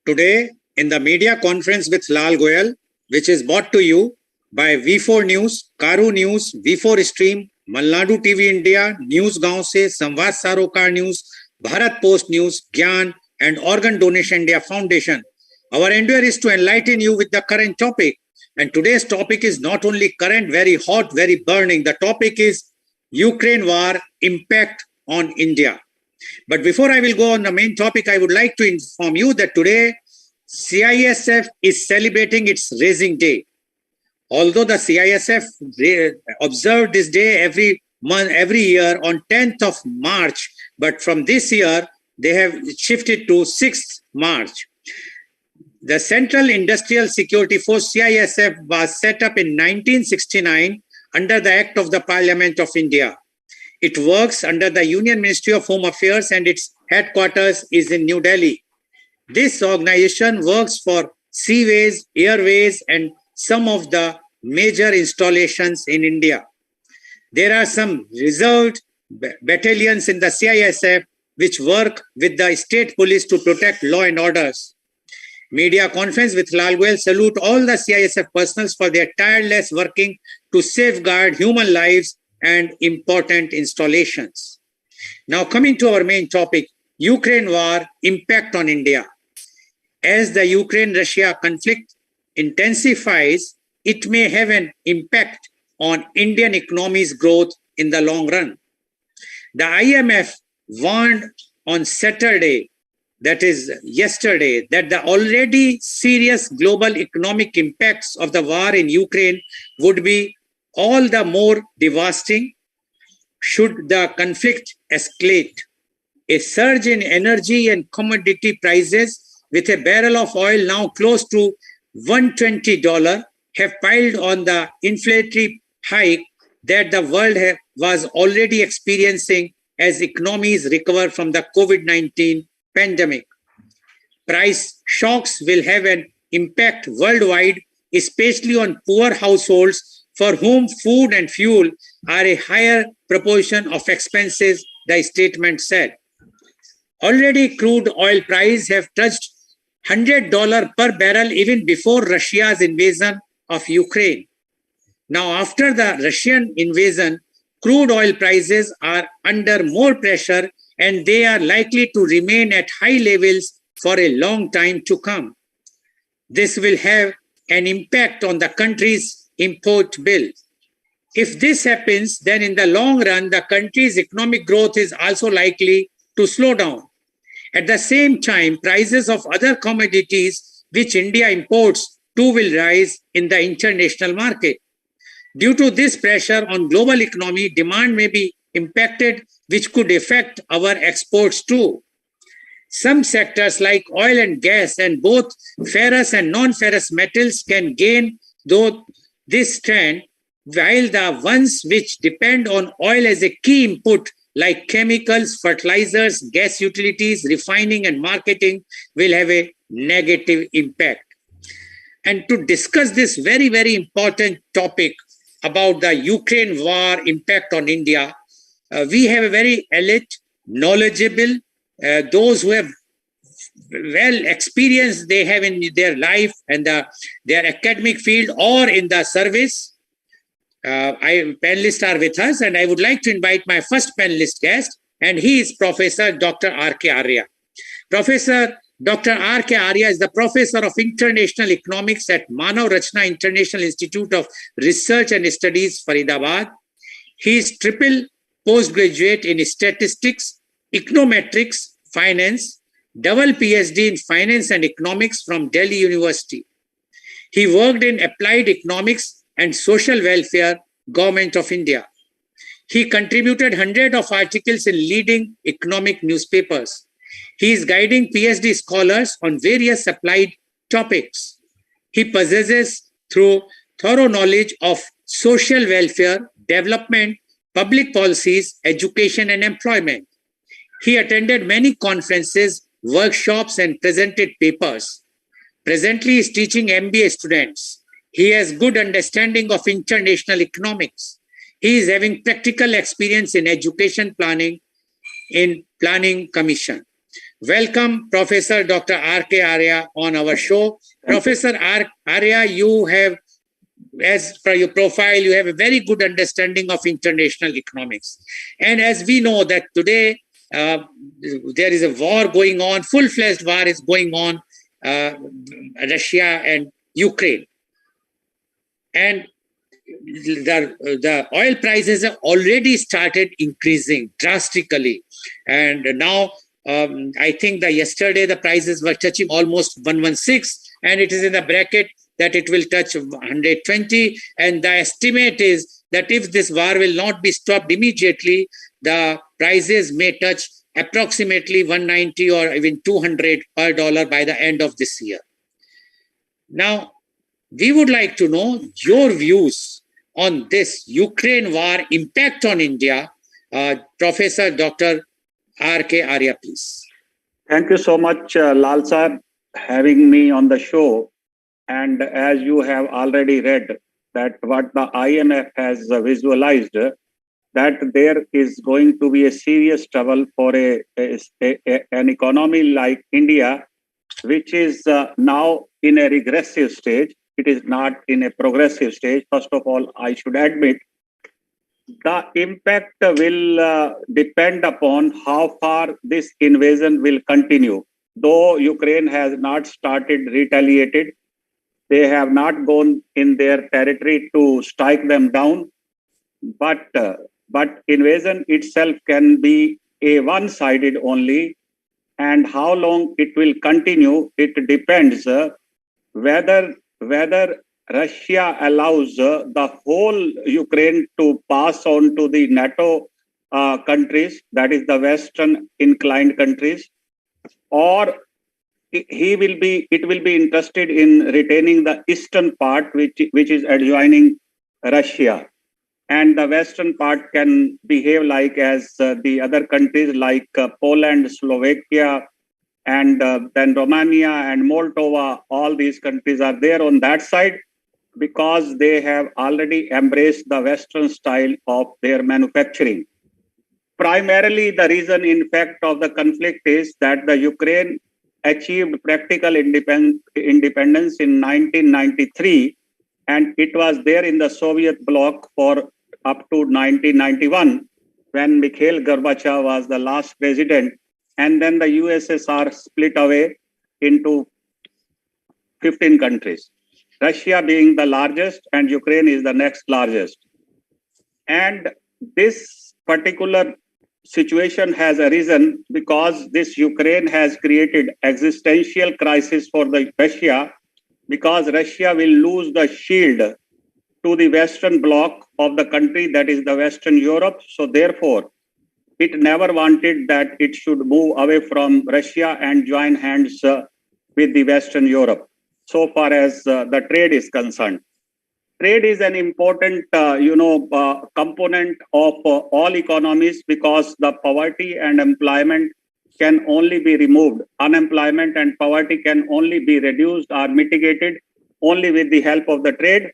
Today, in the media conference with Lal Goel, which is brought to you by V4 News, Caru News, V4 Stream, Malnadu TV India, News Gaon Se, Samvad Sarokar News, Bharat Post News, Gyan, and Organ Donation India Foundation. Our endeavor is to enlighten you with the current topic. And today's topic is not only current, very hot, very burning. The topic is Ukraine war impact on India. But before I will go on the main topic, I would like to inform you that today CISF is celebrating its Raising Day. Although the CISF observed this day every year on 10th of March, but from this year, they have shifted to 6th March. The Central Industrial Security Force, CISF, was set up in 1969 under the Act of the Parliament of India. It works under the Union Ministry of Home Affairs and its headquarters is in New Delhi. This organization works for seaways, airways, and some of the major installations in India. There are some reserved battalions in the CISF which work with the state police to protect law and orders. Media conference with Lal Goel salute all the CISF personnel for their tireless working to safeguard human lives and important installations. Now coming to our main topic, Ukraine war impact on India. As the Ukraine-Russia conflict intensifies, it may have an impact on Indian economy's growth in the long run. The IMF warned on Saturday, that is yesterday, that the already serious global economic impacts of the war in Ukraine would be all the more devastating should the conflict escalate. A surge in energy and commodity prices, with a barrel of oil now close to $120, have piled on the inflationary hike that the world was already experiencing as economies recover from the COVID-19 pandemic. Price shocks will have an impact worldwide, especially on poor households for whom food and fuel are a higher proportion of expenses, the statement said. Already crude oil prices have touched $100 per barrel even before Russia's invasion of Ukraine. Now, after the Russian invasion, crude oil prices are under more pressure and they are likely to remain at high levels for a long time to come. This will have an impact on the country's import bill. If this happens, then in the long run, the country's economic growth is also likely to slow down. At the same time, prices of other commodities which India imports too will rise in the international market. Due to this pressure on global economy, demand may be impacted, which could affect our exports too. Some sectors like oil and gas and both ferrous and non-ferrous metals can gain though this trend, while the ones which depend on oil as a key input like chemicals, fertilizers, gas utilities, refining and marketing will have a negative impact. And to discuss this very, very important topic about the Ukraine war impact on India, we have a very elite, knowledgeable, those who have well experienced they have in their life and their academic field or in the service. Panelists are with us, and I would like to invite my first panelist guest, and he is Professor Dr. 𝐂𝐀𝐑𝐔 Arya. Professor Dr. 𝐂𝐀𝐑𝐔 Arya is the Professor of International Economics at Manav Rachna International Institute of Research and Studies, Faridabad. He is triple postgraduate in Statistics, Econometrics, Finance, double PhD in Finance and Economics from Delhi University. He worked in Applied Economics and Social Welfare, Government of India. He contributed hundreds of articles in leading economic newspapers. He is guiding PhD scholars on various applied topics. He possesses thorough knowledge of social welfare, development, public policies, education, and employment. He attended many conferences, workshops, and presented papers. Presently, he is teaching MBA students. He has good understanding of international economics. He is having practical experience in education planning in Planning Commission. welcome Professor Dr. R.K. Arya on our show. Professor Arya, you have, as per your profile, you have a very good understanding of international economics. And as we know that today, there is a war going on, full-fledged war is going on, Russia and Ukraine. And the oil prices have already started increasing drastically. And now, I think that yesterday the prices were touching almost 116, and it is in the bracket that it will touch 120. And the estimate is that if this war will not be stopped immediately, the prices may touch approximately 190 or even 200 per dollar by the end of this year. Now, we would like to know your views on this Ukraine war impact on India. Professor Dr. R.K. Arya, please. Thank you so much, Lal sir, having me on the show. And as you have already read, that what the IMF has visualized, that there is going to be a serious trouble for an economy like India, which is now in a regressive stage. It is not in a progressive stage. First of all, I should admit, the impact will depend upon how far this invasion will continue. Though Ukraine has not started retaliated, they have not gone in their territory to strike them down, but invasion itself can be a one-sided only, and how long it will continue, it depends whether Russia allows the whole Ukraine to pass on to the NATO countries, that is the Western inclined countries, or it will be interested in retaining the eastern part, which is adjoining Russia, and the western part can behave like as the other countries like Poland, Slovakia, and then Romania and Moldova. All these countries are there on that side because they have already embraced the Western style of their manufacturing. Primarily, the reason, in fact, of the conflict is that the Ukraine achieved practical independence in 1993, and it was there in the Soviet bloc for up to 1991, when Mikhail Gorbachev was the last president, and then the USSR split away into 15 countries, Russia being the largest and Ukraine is the next largest. And this particular situation has arisen because this Ukraine has created existential crisis for the Russia, because Russia will lose the shield to the Western bloc of the country, that is the Western Europe. So therefore, it never wanted that it should move away from Russia and join hands with the Western Europe, so far as the trade is concerned. Trade is an important, component of all economies, because the poverty and employment can only be removed. Unemployment and poverty can only be reduced or mitigated only with the help of the trade.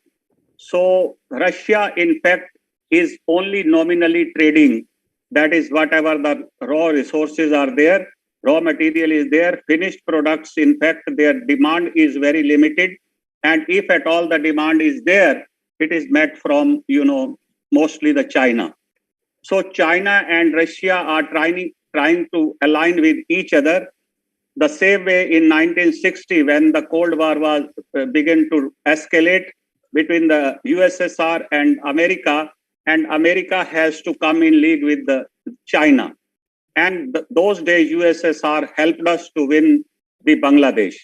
So Russia, in fact, is only nominally trading. That is, whatever the raw resources are there, raw material is there, finished products, in fact, their demand is very limited. And if at all the demand is there, it is met from, mostly the China. So China and Russia are trying to align with each other. The same way in 1960, when the Cold War was began to escalate between the USSR and America has to come in league with China. And those days, USSR helped us to win the Bangladesh.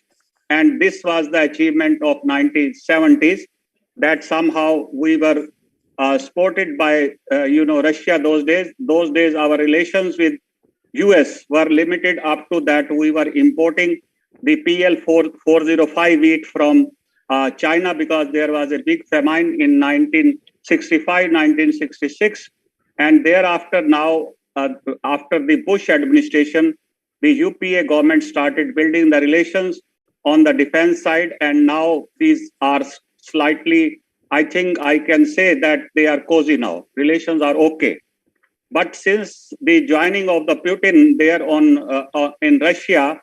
And this was the achievement of 1970s, that somehow we were supported by, Russia those days. Those days, our relations with US were limited up to that we were importing the PL 405 wheat from China, because there was a big famine in 1965, 1966. And thereafter, now, after the Bush administration, the UPA government started building the relations on the defense side. And now these are slightly, I think I can say that they are cozy now. Relations are okay. But since the joining of the Putin there in Russia,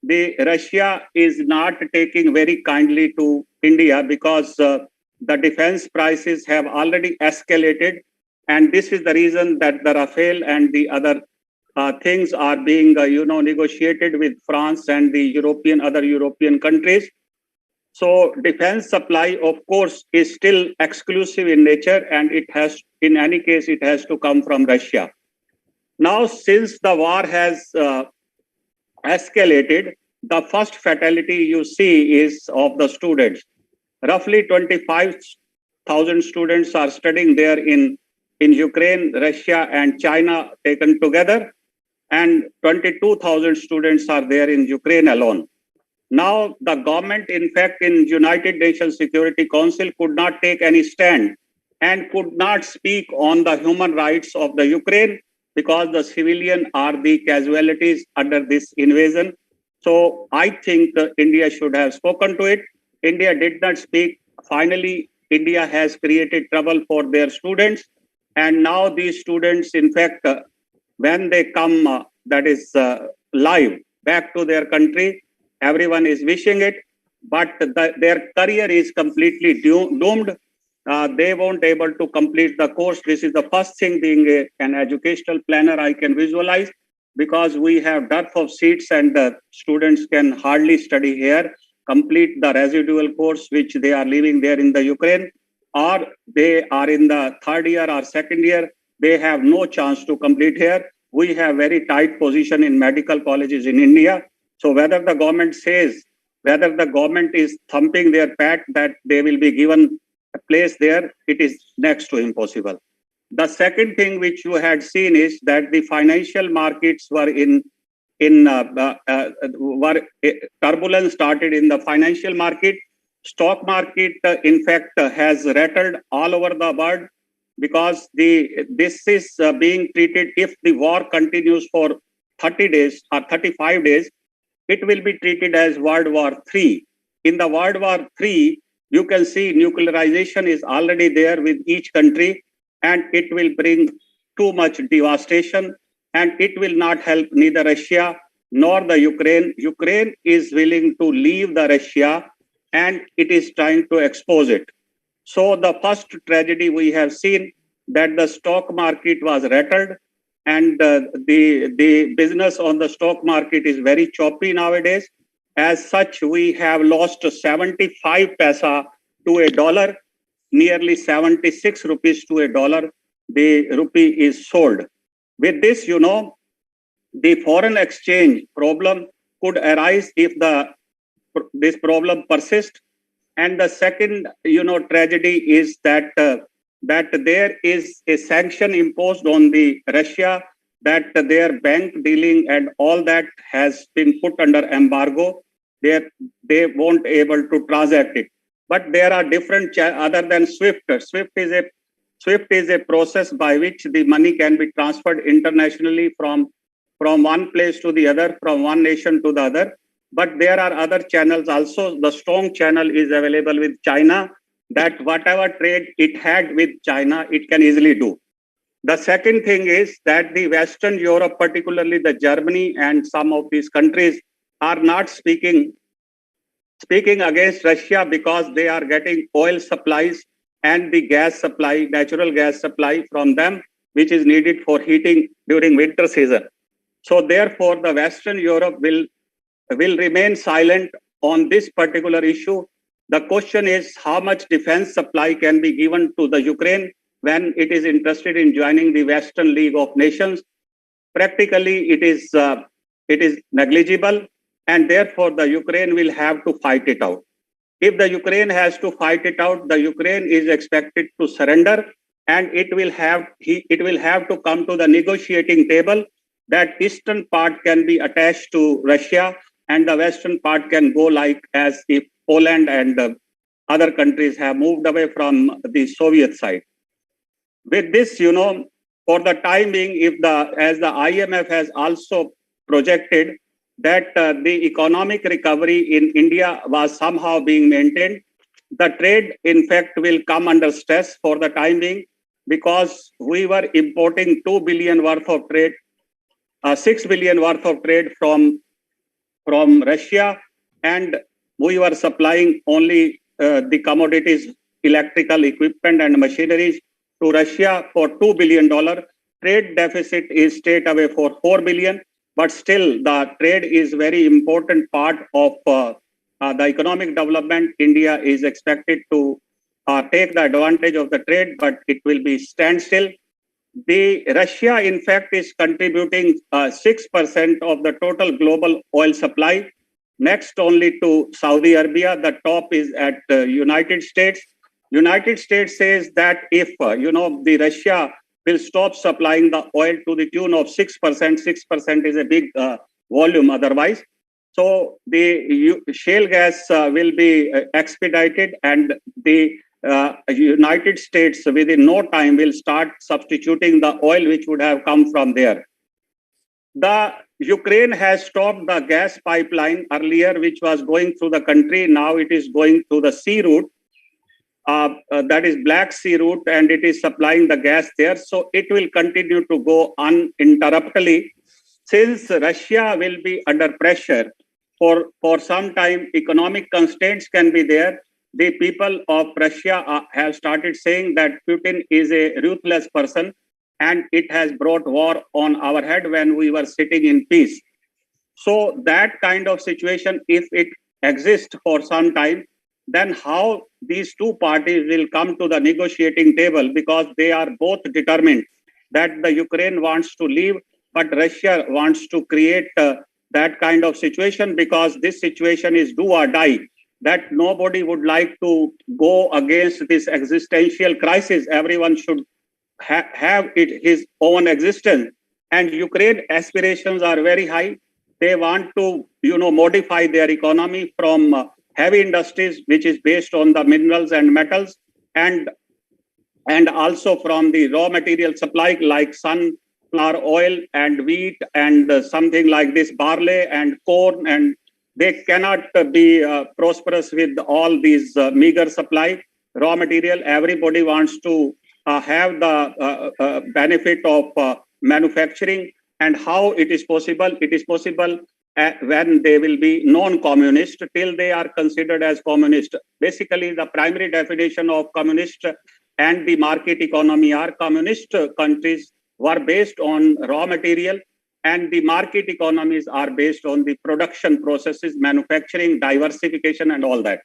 the Russia is not taking very kindly to India because the defense prices have already escalated, and this is the reason that the Rafale and the other things are being negotiated with France and the other European countries. So defense supply, of course, is still exclusive in nature, and in any case, it has to come from Russia. Now, since the war has escalated, the first fatality you see is of the students. Roughly 25,000 students are studying there in Ukraine, Russia, and China taken together, and 22,000 students are there in Ukraine alone. Now, the government, in fact, in United Nations Security Council could not take any stand and could not speak on the human rights of the Ukraine because the civilians are the casualties under this invasion. So I think India should have spoken to it. India did not speak. Finally, India has created trouble for their students. And now these students, in fact, when they come, live back to their country, everyone is wishing it, but their career is completely doomed. They won't able to complete the course. This is the first thing, being an educational planner, I can visualize, because we have dearth of seats and the students can hardly study here, complete the residual course which they are leaving there in the Ukraine, or they are in the third year or second year. They have no chance to complete here. We have very tight position in medical colleges in India. So whether the government is thumping their pat that they will be given a place there, it is next to impossible. The second thing which you had seen is that the financial markets were turbulence started in the financial market. Stock market, in fact, has rattled all over the world because this is being treated. If the war continues for 30 days or 35 days, it will be treated as World War III. In the World War III, you can see nuclearization is already there with each country, and it will bring too much devastation, and it will not help neither Russia nor the Ukraine. Ukraine is willing to leave the Russia, and it is trying to expose it. So the first tragedy we have seen, that the stock market was rattled, and the business on the stock market is very choppy nowadays. As such, we have lost 75 paisa to a dollar, nearly 76 rupees to a dollar. The rupee is sold. With this, the foreign exchange problem could arise if this problem persists. And the second, tragedy is that there is a sanction imposed on the Russia, that their bank dealing and all that has been put under embargo. They won't able to transact it. But there are different other than SWIFT. SWIFT is a process by which the money can be transferred internationally from one place to the other, from one nation to the other. But there are other channels also. The strong channel is available with China, that whatever trade it had with China, it can easily do. The second thing is that the Western Europe, particularly the Germany and some of these countries, are not speaking against Russia because they are getting oil supplies and the gas supply, natural gas supply from them, which is needed for heating during winter season. So therefore, the Western Europe will remain silent on this particular issue. The question is how much defense supply can be given to the Ukraine when it is interested in joining the Western League of Nations. Practically, it is negligible, and therefore the Ukraine will have to fight it out. If the Ukraine has to fight it out, the Ukraine is expected to surrender, and it will have to come to the negotiating table, that eastern part can be attached to Russia and the western part can go like as if Poland and other countries have moved away from the Soviet side. With this, for the time being, as the IMF has also projected that the economic recovery in India was somehow being maintained, the trade, in fact, will come under stress for the time being. because we were importing 2 billion worth of trade, 6 billion worth of trade from Russia, and we were supplying only the commodities, electrical equipment and machineries to Russia for $2 billion. Trade deficit is straight away for 4 billion, but still the trade is very important part of the economic development. India is expected to take the advantage of the trade, but it will be standstill. The Russia, in fact, is contributing 6% of the total global oil supply, next only to Saudi Arabia. The top is at United States. United States says that if the Russia will stop supplying the oil to the tune of 6%, 6% is a big volume otherwise. So the shale gas will be expedited, and the United States within no time will start substituting the oil which would have come from there. The Ukraine has stopped the gas pipeline earlier, which was going through the country. Now it is going through the sea route, that is Black Sea route, and it is supplying the gas there. So it will continue to go uninterruptedly. Since Russia will be under pressure for some time, economic constraints can be there. The people of Russia have started saying that Putin is a ruthless person, and it has brought war on our head when we were sitting in peace. So that kind of situation, if it exists for some time, then how these two parties will come to the negotiating table, because they are both determined that the Ukraine wants to leave, but Russia wants to create that kind of situation, because this situation is do or die, that nobody would like to go against this existential crisis. Everyone should have his own existence. And Ukraine aspirations are very high. They want to, modify their economy from heavy industries, which is based on the minerals and metals, and also from the raw material supply like sunflower oil and wheat and something like this, barley and corn. And they cannot be prosperous with all these meager supply raw material. Everybody wants to have the benefit of manufacturing. And how it is possible? It is possible when they will be non-communist. Till they are considered as communist. Basically, the primary definition of communist and the market economy are: communist countries were based on raw material, and the market economies are based on the production processes, manufacturing, diversification, and all that.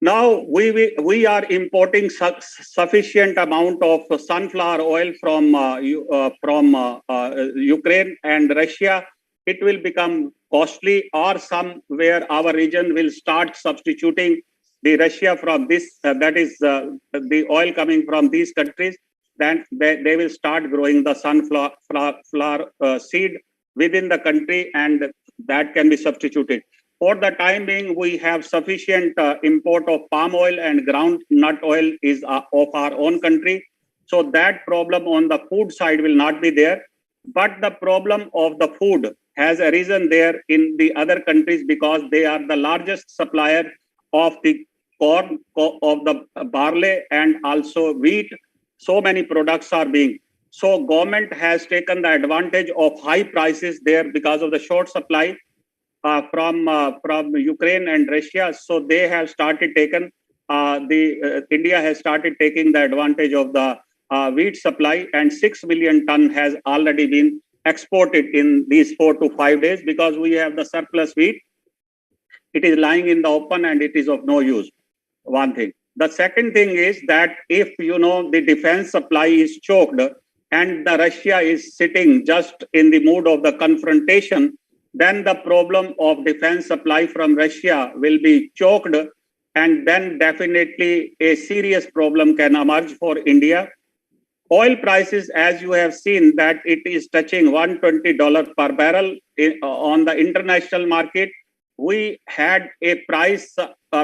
Now we are importing sufficient amount of sunflower oil from Ukraine and Russia. It will become costly, or somewhere our region will start substituting the Russia from this, that is the oil coming from these countries. Then they will start growing the sunflower seed within the country, and that can be substituted. For the time being, we have sufficient import of palm oil and groundnut oil is of our own country. So that problem on the food side will not be there. But the problem of the food has arisen there in the other countries, because they are the largest supplier of the corn, of the barley, and also wheat. So many products are being. So government has taken the advantage of high prices there because of the short supply from Ukraine and Russia. So they have started taken, India has started taking the advantage of the wheat supply, and 6 million ton has already been exported in these 4 to 5 days, because we have the surplus wheat. It is lying in the open and it is of no use. One thing. The second thing is that if the defense supply is choked and the Russia is sitting just in the mood of the confrontation, then the problem of defense supply from Russia will be choked, and then definitely a serious problem can emerge for India. Oil prices, as you have seen, that it is touching $120 per barrel on the international market. We had a price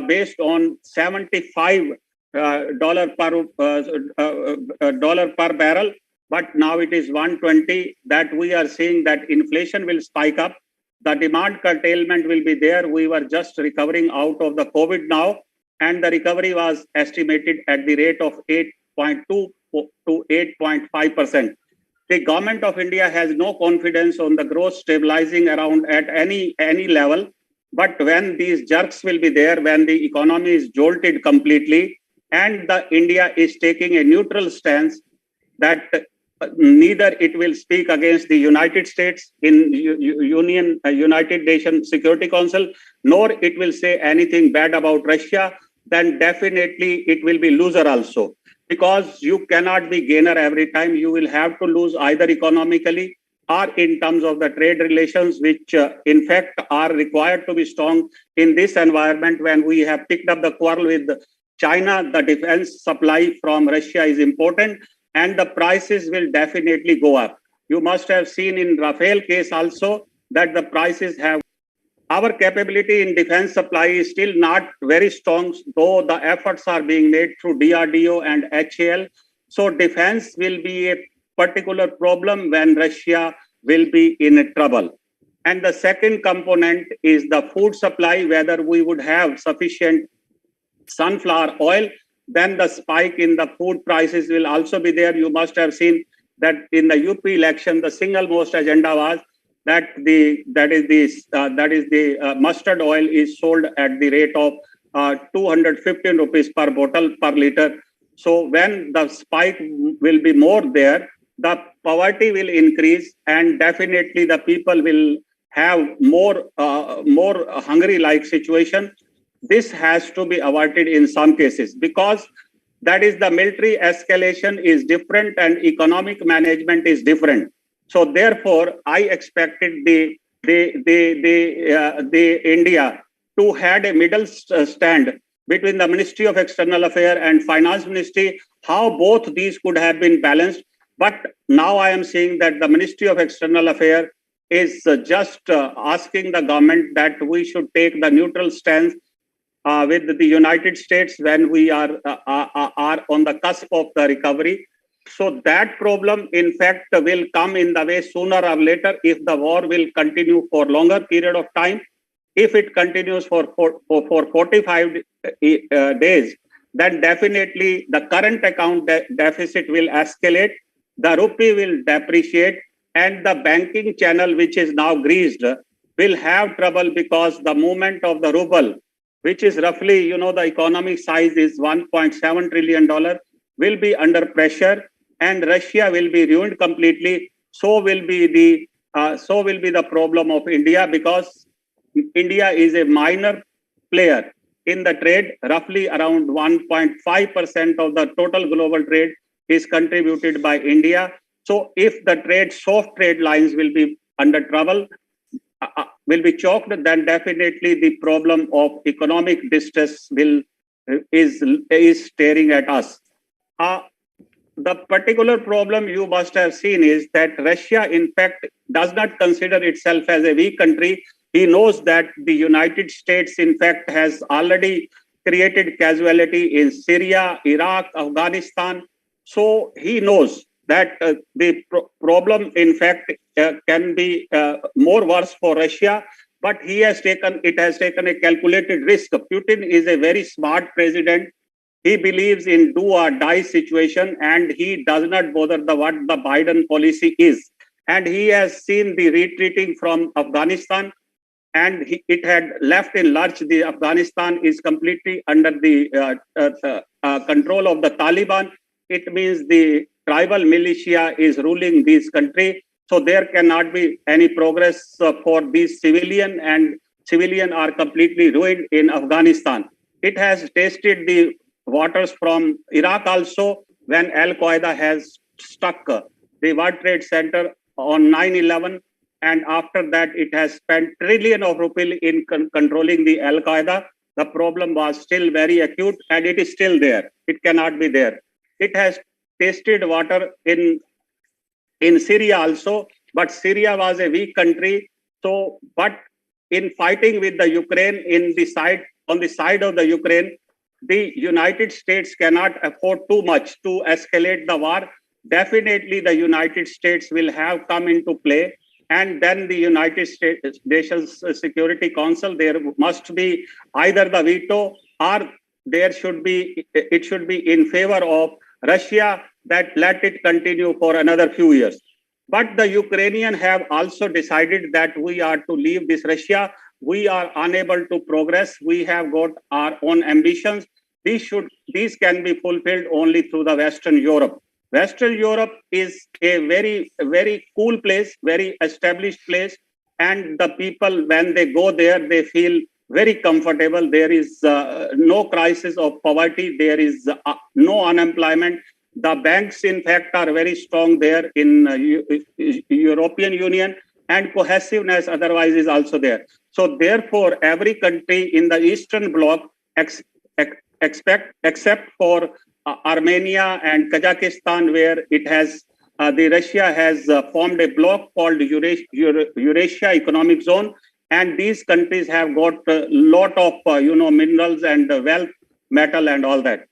based on $75 per barrel, but now it is 120. That we are seeing that inflation will spike up. The demand curtailment will be there. We were just recovering out of the COVID now, and the recovery was estimated at the rate of 6.2 to 8.5%. The government of India has no confidence on the growth stabilizing around at any level. But when these jerks will be there, when the economy is jolted completely, and the India is taking a neutral stance that neither it will speak against the United States in United Nations Security Council, nor it will say anything bad about Russia, then definitely it will be loser also. Because you cannot be gainer every time. You will have to lose either economically or in terms of the trade relations, which in fact are required to be strong in this environment. When we have picked up the quarrel with China, the defense supply from Russia is important and the prices will definitely go up. You must have seen in Rafale case also that the prices have. Our capability in defense supply is still not very strong, though the efforts are being made through DRDO and HAL. So defense will be a particular problem when Russia will be in trouble. And the second component is the food supply, whether we would have sufficient sunflower oil, then the spike in the food prices will also be there. You must have seen that in the UP election, the single most agenda was that the mustard oil is sold at the rate of 215 rupees per bottle per liter. So when the spike will be more there, the poverty will increase and definitely the people will have more hungry-like situation. This has to be avoided in some cases because that is the military escalation is different and economic management is different. So therefore, I expected the India to had a middle stand between the Ministry of External Affairs and Finance Ministry, how both these could have been balanced. But now I am seeing that the Ministry of External Affairs is just asking the government that we should take the neutral stance with the United States when we are on the cusp of the recovery. So that problem, in fact, will come in the way sooner or later if the war will continue for longer period of time. If it continues for 45 days, then definitely the current account deficit will escalate, the rupee will depreciate, and the banking channel, which is now greased, will have trouble because the movement of the ruble, which is roughly, the economic size is $1.7 trillion, will be under pressure, and Russia will be ruined completely. So will be the problem of India, because India is a minor player in the trade. Roughly around 1.5% of the total global trade is contributed by India. So if the soft trade lines will be under trouble, will be choked, then definitely the problem of economic distress is staring at us. The particular problem you must have seen is that Russia, in fact, does not consider itself as a weak country. He knows that the United States, in fact, has already created casualty in Syria, Iraq, Afghanistan. So he knows that the problem, in fact, can be more worse for Russia, but it has taken a calculated risk. Putin is a very smart president. He believes in do or die situation, and he does not bother what the Biden policy is. And he has seen the retreating from Afghanistan, and it had left in lurch. The Afghanistan is completely under the control of the Taliban. It means the tribal militia is ruling this country. So there cannot be any progress for these civilian, and civilian are completely ruined in Afghanistan. It has tasted the waters from Iraq also, when Al-Qaeda has struck the World Trade Center on 9/11, and after that it has spent trillion of rupees in controlling the Al-Qaeda. The problem was still very acute, and it is still there. It cannot be there. It has tasted water in Syria also, but Syria was a weak country. So, but in fighting with the Ukraine on the side of the Ukraine, the United States cannot afford too much to escalate the war. Definitely the United States will have come into play, and then the United Nations Security Council, there must be either the veto or it should be in favor of Russia that let it continue for another few years. But the Ukrainians have also decided that we are to leave this Russia. We are unable to progress. We have got our own ambitions. These can be fulfilled only through the Western Europe. Western Europe is a very cool place, very established place, and the people, when they go there, they feel very comfortable. There is no crisis of poverty. There is no unemployment. The banks, in fact, are very strong there in European Union, and cohesiveness otherwise is also there. So therefore, every country in the Eastern Bloc, except for Armenia and Kazakhstan, where it has the Russia has formed a bloc called Eurasia Economic Zone, and these countries have got a lot of minerals and wealth, metal, and all that.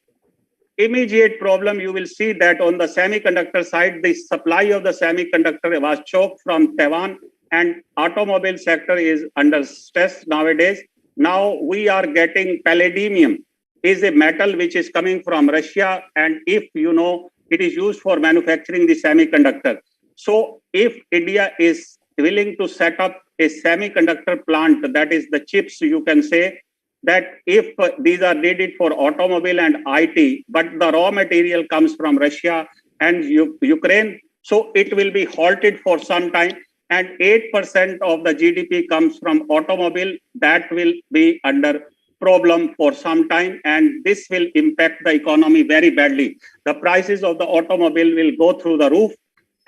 Immediate problem, you will see that on the semiconductor side, the supply of the semiconductor was choked from Taiwan, and automobile sector is under stress nowadays. Now we are getting palladium, is a metal which is coming from Russia, and if it is used for manufacturing the semiconductor. So if India is willing to set up a semiconductor plant, that is the chips, you can say, that if these are needed for automobile and IT, but the raw material comes from Russia and Ukraine, so it will be halted for some time, and 8% of the GDP comes from automobile. That will be under problem for some time, and this will impact the economy very badly. The prices of the automobile will go through the roof,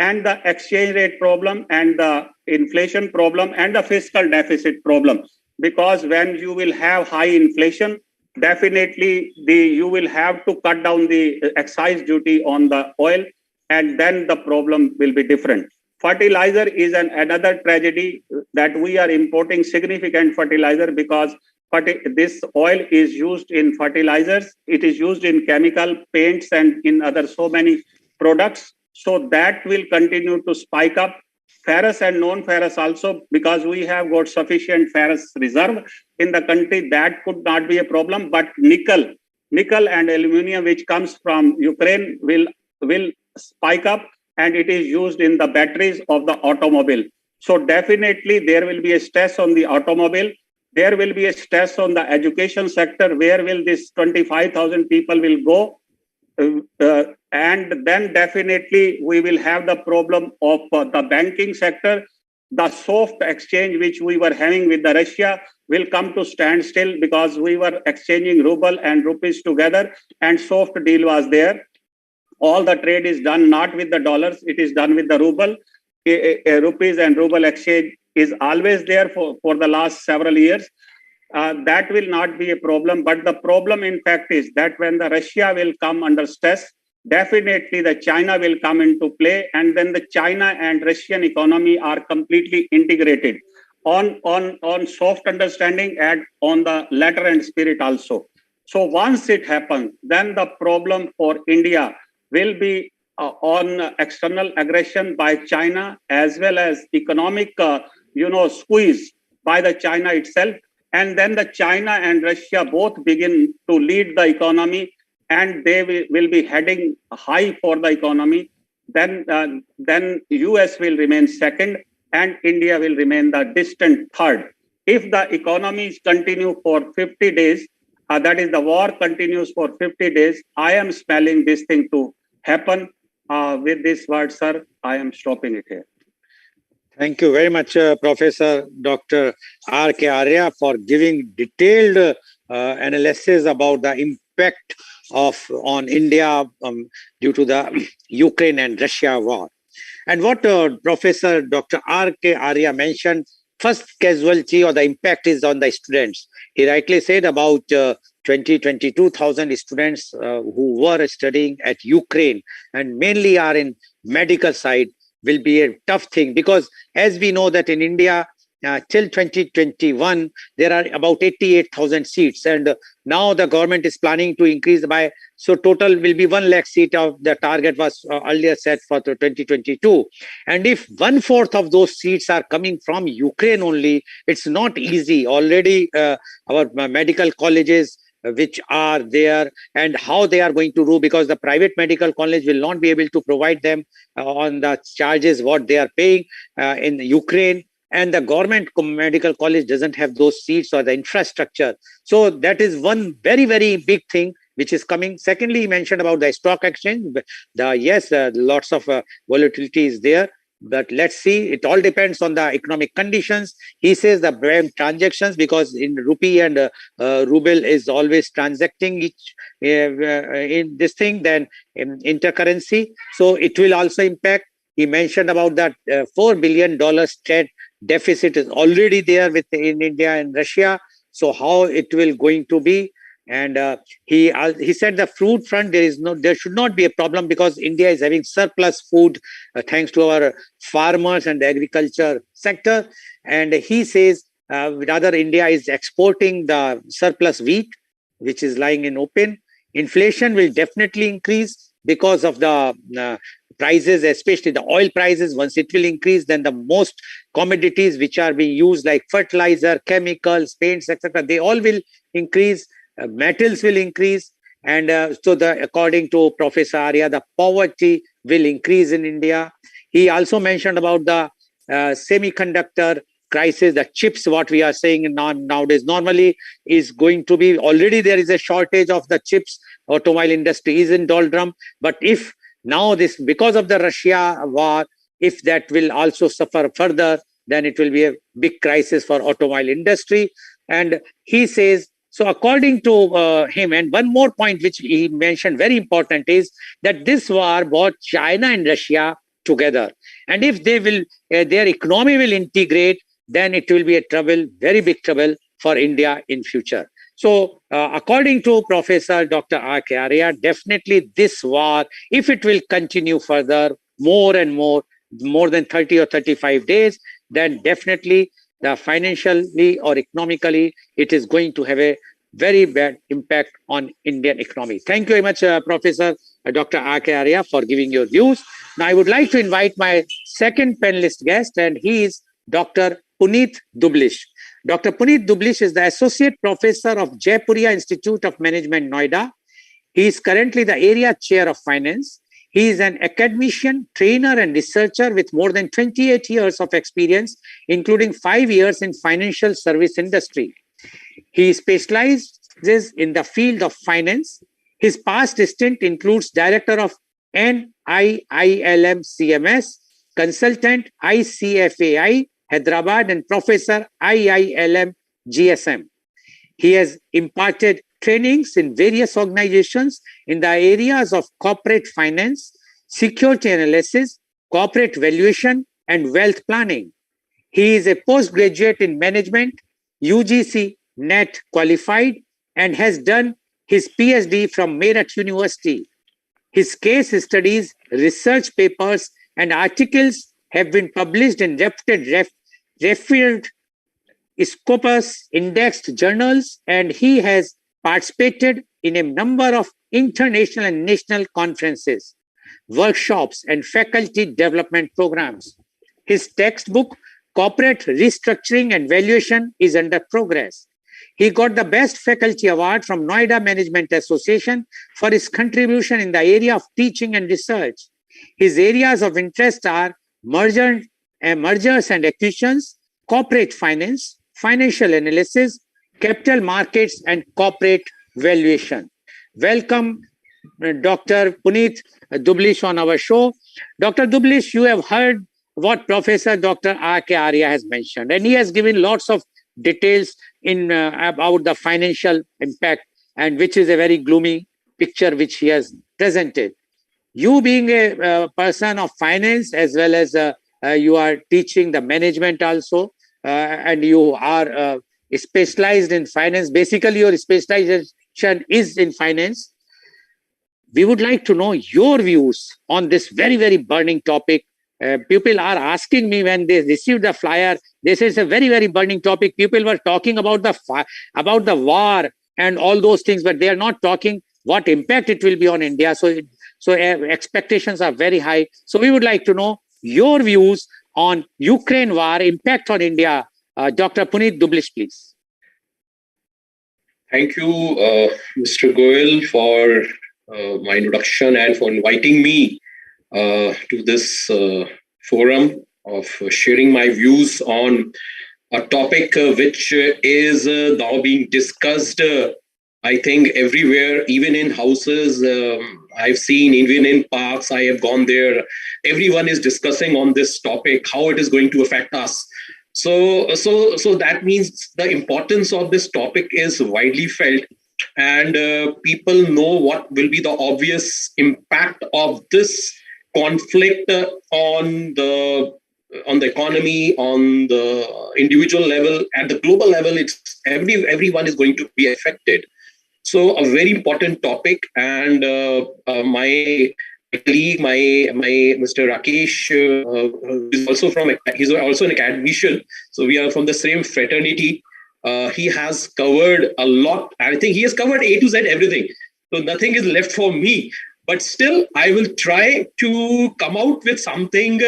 and the exchange rate problem and the inflation problem and the fiscal deficit problem. Because when you will have high inflation, definitely you will have to cut down the excise duty on the oil, and then the problem will be different. Fertilizer is another tragedy, that we are importing significant fertilizer because this oil is used in fertilizers, it is used in chemical paints and in other so many products. So that will continue to spike up. Ferrous and non-ferrous also, because we have got sufficient ferrous reserve in the country, that could not be a problem. But nickel and aluminum, which comes from Ukraine, will spike up, and it is used in the batteries of the automobile. So definitely there will be a stress on the automobile. There will be a stress on the education sector. Where will this 25,000 people will go? And then definitely we will have the problem of the banking sector. The soft exchange which we were having with the Russia will come to standstill, because we were exchanging ruble and rupees together, and soft deal was there. All the trade is done not with the dollars, it is done with the ruble. Rupees and ruble exchange is always there for the last several years. That will not be a problem. But the problem, in fact, is that when the Russia will come under stress, definitely the China will come into play, and then the China and Russian economy are completely integrated on soft understanding and on the letter and spirit also. So once it happens, then the problem for India will be on external aggression by China, as well as economic squeeze by the China itself. And then the China and Russia both begin to lead the economy, and they will be heading high for the economy. Then US will remain second, and India will remain the distant third. If the economies continue for 50 days, that is the war continues for 50 days, I am smelling this thing to happen. With this word, sir, I am stopping it here. Thank you very much, Professor Dr. R.K. Arya, for giving detailed analysis about the impact on India due to the Ukraine and Russia war. And what Professor Dr. R.K. Arya mentioned, first casualty or the impact is on the students. He rightly said about 22,000 students who were studying at Ukraine and mainly are in medical side will be a tough thing, because as we know that in India till 2021 there are about 88,000 seats, and now the government is planning to increase by, so total will be 1 lakh seat. Of the target was earlier set for 2022, and if 1/4 of those seats are coming from Ukraine only, it's not easy. Already our medical colleges which are there and how they are going to do, because the private medical college will not be able to provide them on the charges what they are paying in Ukraine, and the government medical college doesn't have those seats or the infrastructure. So that is one very, very big thing which is coming. Secondly, he mentioned about the stock exchange. Yes, lots of volatility is there. But let's see, it all depends on the economic conditions. He says the brand transactions, because in rupee and ruble is always transacting each in this thing, then in intercurrency. So it will also impact. He mentioned about that $4 billion trade deficit is already there in India and Russia. So how it will going to be? And he said the food front, there should not be a problem, because India is having surplus food thanks to our farmers and the agriculture sector. And he says rather India is exporting the surplus wheat, which is lying in open. Inflation will definitely increase because of the prices, especially the oil prices. Once it will increase, then the most commodities which are being used like fertilizer, chemicals, paints, etc., they all will increase. Metals will increase, and according to Professor Arya, the poverty will increase in India. He also mentioned about the semiconductor crisis, the chips, what we are saying nowadays normally is going to be, already there is a shortage of the chips. Automobile industry is in doldrum, but if now this, because of the Russia war, if that will also suffer further, then it will be a big crisis for automobile industry. And he says, so according to him, and one more point which he mentioned very important is that this war brought China and Russia together. And if they will, their economy will integrate, then it will be a trouble, very big trouble for India in future. So according to Professor Dr. 𝐂𝐀𝐑𝐔 𝐍𝐄𝐖𝐒, definitely this war, if it will continue further, more and more than 30 or 35 days, then definitely the financially or economically, it is going to have a very bad impact on Indian economy. Thank you very much, Professor Dr. 𝐂𝐀𝐑𝐔 for giving your views. Now, I would like to invite my second panelist guest, and he is Dr. Puneet Dublish. Dr. Puneet Dublish is the Associate Professor of Jaipuria Institute of Management, Noida. He is currently the Area Chair of Finance. He is an academician, trainer, and researcher with more than 28 years of experience, including 5 years in financial service industry. He specializes in the field of finance. His past stint includes Director of NIILM CMS, Consultant ICFAI, Hyderabad, and Professor IILM GSM. He has imparted trainings in various organizations in the areas of corporate finance, security analysis, corporate valuation, and wealth planning. He is a postgraduate in management, UGC NET qualified, and has done his PhD from Meerut University. His case studies, research papers, and articles have been published in referred Scopus indexed journals, and he has participated in a number of international and national conferences, workshops, and faculty development programs. His textbook, Corporate Restructuring and Valuation, is under progress. He got the Best Faculty Award from Noida Management Association for his contribution in the area of teaching and research. His areas of interest are mergers and acquisitions, corporate finance, financial analysis, capital markets, and corporate valuation. Welcome, Dr. Puneet Dublish on our show. Dr. Dublish, you have heard what Professor Dr. 𝐂𝐀𝐑𝐔 has mentioned, and he has given lots of details in about the financial impact, and which is a very gloomy picture which he has presented. You being a person of finance, as well as you are teaching the management also, and you are specialized in finance. Basically, your specialization is in finance. We would like to know your views on this very, very burning topic. People are asking me when they received the flyer, they say it's a very, very burning topic. People were talking about the war and all those things, but they are not talking what impact it will be on India. So expectations are very high. So we would like to know your views on Ukraine war, impact on India. Dr. Puneet Dublish, please. Thank you, Mr. Goel, for my introduction and for inviting me to this forum of sharing my views on a topic which is now being discussed, I think, everywhere, even in houses. I've seen, even in parks, I have gone there. Everyone is discussing on this topic, how it is going to affect us. So that means the importance of this topic is widely felt, and people know what will be the obvious impact of this conflict on the economy, on the individual level, at the global level. It's everyone is going to be affected. So a very important topic, and my colleague, my Mr. Rakesh, he's also an academician. So we are from the same fraternity. He has covered a lot. I think he has covered A to Z everything. So nothing is left for me. But still, I will try to come out with something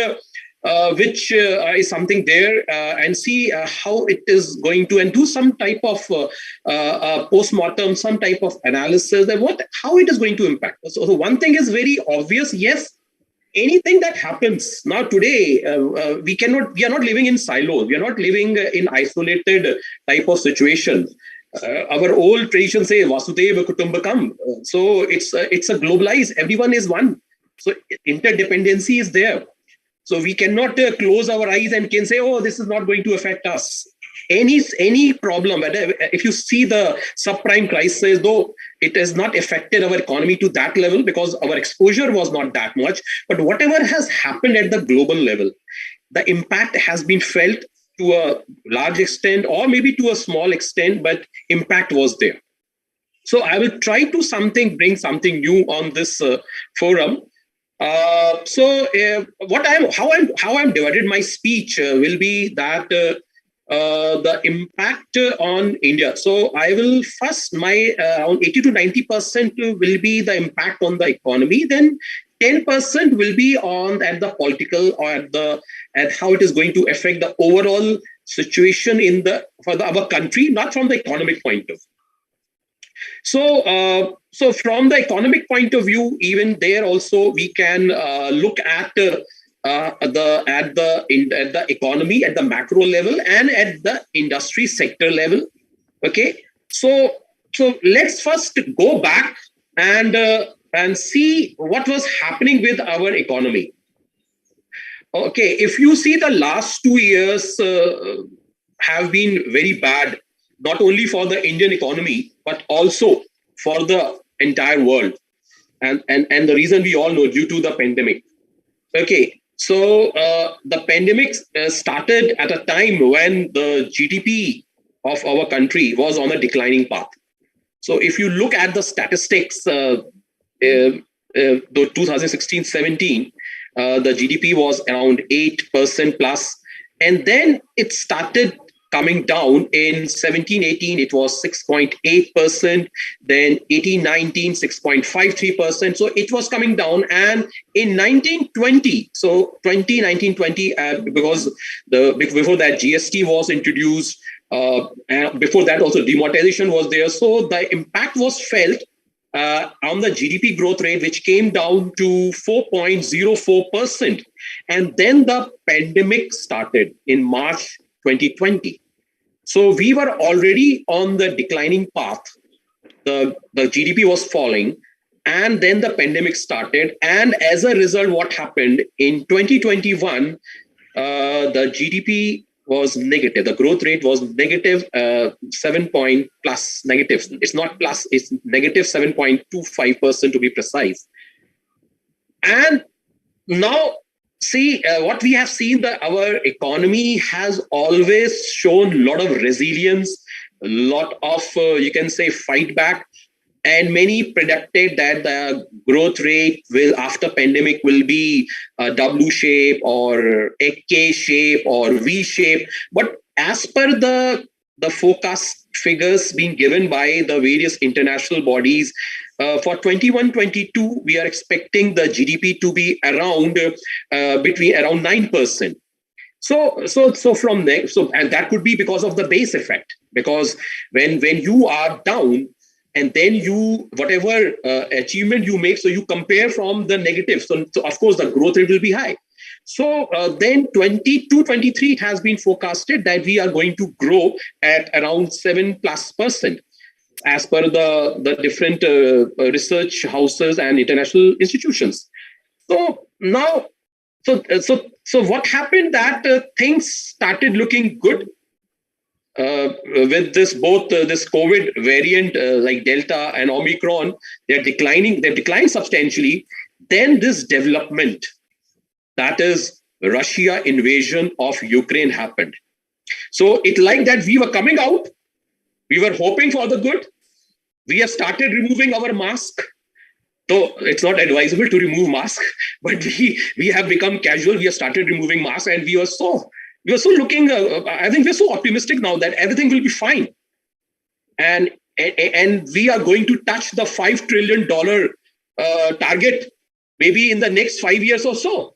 which is something there, and see how it is going to, and do some type of post-mortem, some type of analysis that how it is going to impact. So one thing is very obvious. Yes, anything that happens now today, we are not living in silos. We are not living in isolated type of situation. Our old tradition say Vasudeva Kutumbakam. So it's a globalized. Everyone is one. So interdependency is there. So we cannot close our eyes and can say, oh, this is not going to affect us. Any problem, whether if you see the subprime crisis, though it has not affected our economy to that level because our exposure was not that much, but whatever has happened at the global level, the impact has been felt to a large extent or maybe to a small extent, but impact was there. So I will try to bring something new on this forum. How I'm divided my speech will be that the impact on India. So I will first, my around 80 to 90% will be the impact on the economy. Then 10% will be at the political or at how it is going to affect the overall situation for our country, not from the economic point of view. So from the economic point of view, even there also we can look at the economy at the macro level and at the industry sector level. Okay, so let's first go back and see what was happening with our economy. Okay, if you see the last 2 years have been very bad, not only for the Indian economy, but also for the entire world. And the reason we all know, due to the pandemic. Okay, so the pandemic started at a time when the GDP of our country was on a declining path. So if you look at the statistics, the 2016-17, the GDP was around 8% plus. And then it started coming down. In 17-18, it was 6.8%. Then 18-19, 6.53%. So it was coming down. And in 19-20, so 2019-20, because before that GST was introduced, and before that also demonetization was there. So the impact was felt on the GDP growth rate, which came down to 4.04%. And then the pandemic started in March 2020. So we were already on the declining path. The GDP was falling, and then the pandemic started. And as a result, what happened in 2021, the GDP was negative. The growth rate was negative 7 point plus negative. It's not plus, it's negative 7.25% to be precise. And now, see, what we have seen, that our economy has always shown a lot of resilience, a lot of, you can say, fight back. And many predicted that the growth rate after pandemic will be a W shape or a K shape or V shape. But as per the forecast figures being given by the various international bodies, for 21-22, we are expecting the GDP to be around between around 9%. So from there, and that could be because of the base effect. because when you are down, and then you, whatever achievement you make, so you compare from the negative. So of course, the growth rate will be high. So then 22-23, it has been forecasted that we are going to grow at around 7+% as per the different research houses and international institutions. So now, so what happened that things started looking good with this both this COVID variant like Delta and Omicron, they've declined substantially. Then this development, that is Russia invasion of Ukraine, happened. So it like that we were coming out, we were hoping for the good. We have started removing our mask. So it's not advisable to remove mask, but we have become casual. We have started removing masks, and we were so looking. I think we're so optimistic now that everything will be fine, and we are going to touch the $5 trillion target maybe in the next 5 years or so.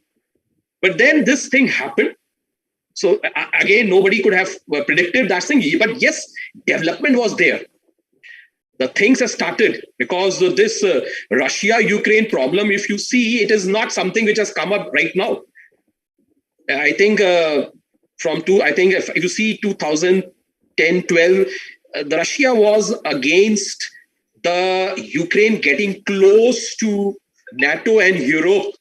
But then this thing happened. So again, nobody could have predicted that thing. But yes, development was there. The things have started because of this Russia-Ukraine problem. If you see, it is not something which has come up right now. I think if you see 2010-12, Russia was against the Ukraine getting close to NATO and Europe.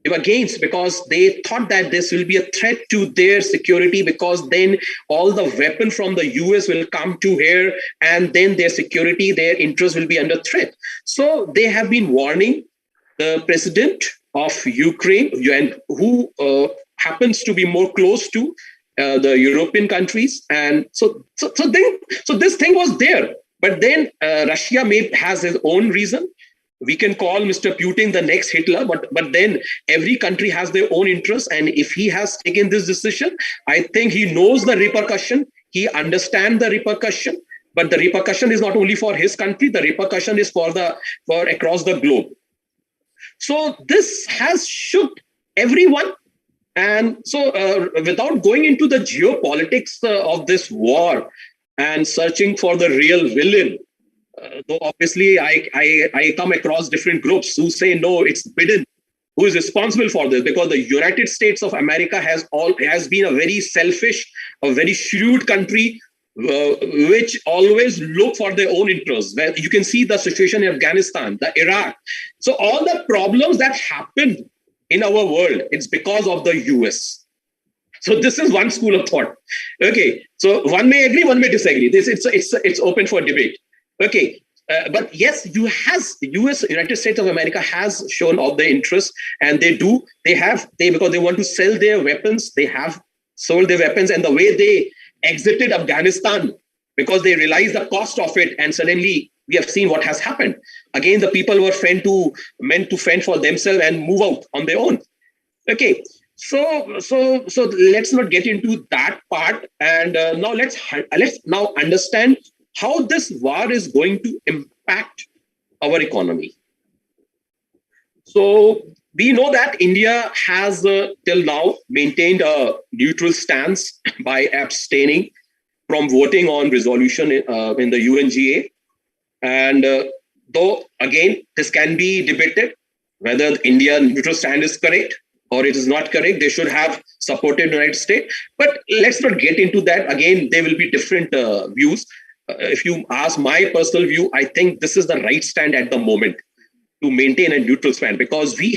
They were against because they thought that this will be a threat to their security, because then all the weapons from the US will come to here, and then their security, their interests will be under threat. So they have been warning the president of Ukraine, and who happens to be more close to the European countries. And so this thing was there. But then Russia has its own reason. We can call Mr. Putin the next Hitler, but then every country has their own interests. And if he has taken this decision, I think he knows the repercussion. He understands the repercussion, but the repercussion is not only for his country, the repercussion is for across the globe. So this has shook everyone. And so without going into the geopolitics of this war and searching for the real villain, though obviously I come across different groups who say, no, it's Biden who is responsible for this, because the United States of America has been a very selfish, a very shrewd country, which always look for their own interests. Where you can see the situation in Afghanistan, the Iraq. So all the problems that happened in our world, it's because of the US. So this is one school of thought. Okay, so one may agree, one may disagree. It's open for debate. Okay, but yes, United States of America has shown all their interest, and because they want to sell their weapons, they have sold their weapons, and the way they exited Afghanistan, because they realized the cost of it, and suddenly we have seen what has happened. Again, the people were meant to fend for themselves and move out on their own. Okay, so let's not get into that part, and now let's now understand how this war is going to impact our economy. So we know that India has till now maintained a neutral stance by abstaining from voting on resolution in the UNGA. And though, again, this can be debated whether India's neutral stand is correct or it is not correct. They should have supported the United States. But let's not get into that. Again, there will be different views. If you ask my personal view, I think this is the right stand at the moment to maintain a neutral stand, because we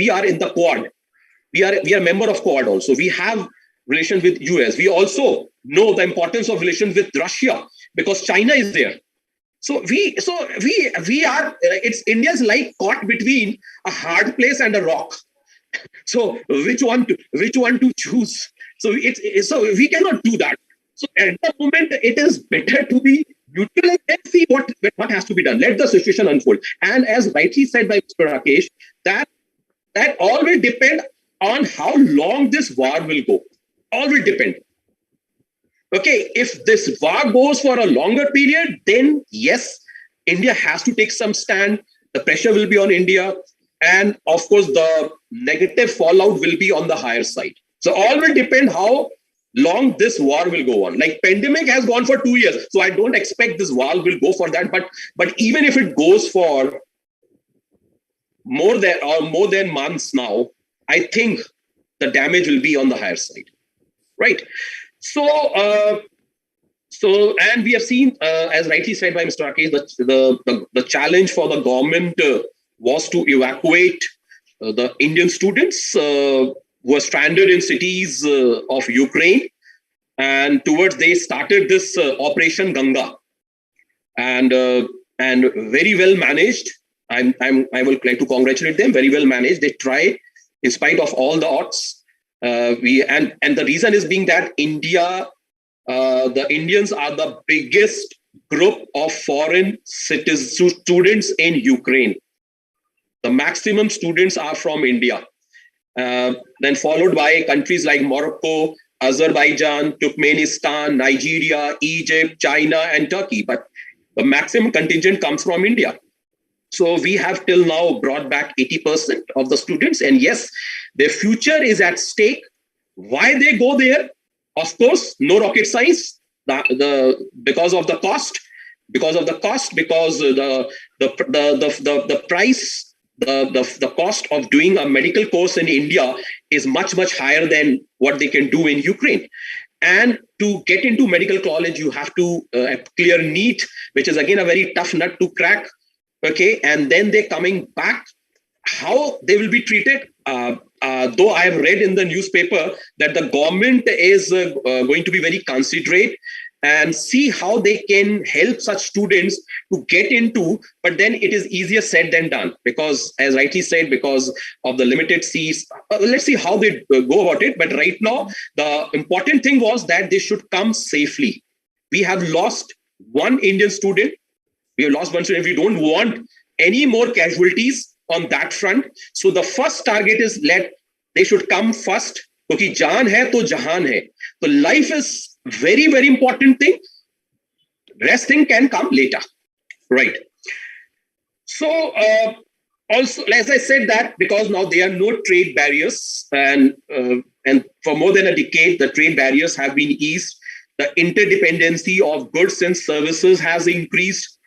are in the Quad. We are a member of Quad also. We have relations with US. We also know the importance of relations with Russia because China is there. So we are. India's like caught between a hard place and a rock. So which one to choose? So we cannot do that. So at the moment, it is better to be neutral and let's see what has to be done. Let the situation unfold. And as rightly said by Mr. Rakesh, that all will depend on how long this war will go. All will depend. Okay, if this war goes for a longer period, then yes, India has to take some stand. The pressure will be on India. And of course, the negative fallout will be on the higher side. So all will depend how long this war will go on. Like pandemic has gone for 2 years, so I don't expect this war will go for that. But even if it goes for more than months now, I think the damage will be on the higher side, right? So and we have seen, as rightly said by Mr. Rakesh, the challenge for the government was to evacuate the Indian students who were stranded in cities of Ukraine, and towards they started this Operation Ganga, and very well managed. I would like to congratulate them. Very well managed. They tried in spite of all the odds. And the reason is being that India, the Indians are the biggest group of foreign students in Ukraine. The maximum students are from India. Then followed by countries like Morocco, Azerbaijan, Turkmenistan, Nigeria, Egypt, China, and Turkey. But the maximum contingent comes from India. So we have till now brought back 80% of the students. And yes, their future is at stake. Why they go there? Of course, no rocket science. Because of the cost. Because the price, the cost of doing a medical course in India is much, much higher than what they can do in Ukraine. And to get into medical college, you have to clear NEET, which is again a very tough nut to crack. Okay, and then they're coming back. How they will be treated? Though I have read in the newspaper that the government is going to be very considerate and see how they can help such students to get into, but then it is easier said than done because, as rightly said, because of the limited seats. Let's see how they go about it. But right now, the important thing was that they should come safely. We have lost one Indian student. We have lost one student. We don't want any more casualties on that front. So the first target is they should come first. Because jaan hai to jahan hai. So life is very, very important thing. Rest thing can come later. Right. So also, as I said that, because now there are no trade barriers and for more than a decade, the trade barriers have been eased. The interdependency of goods and services has increased.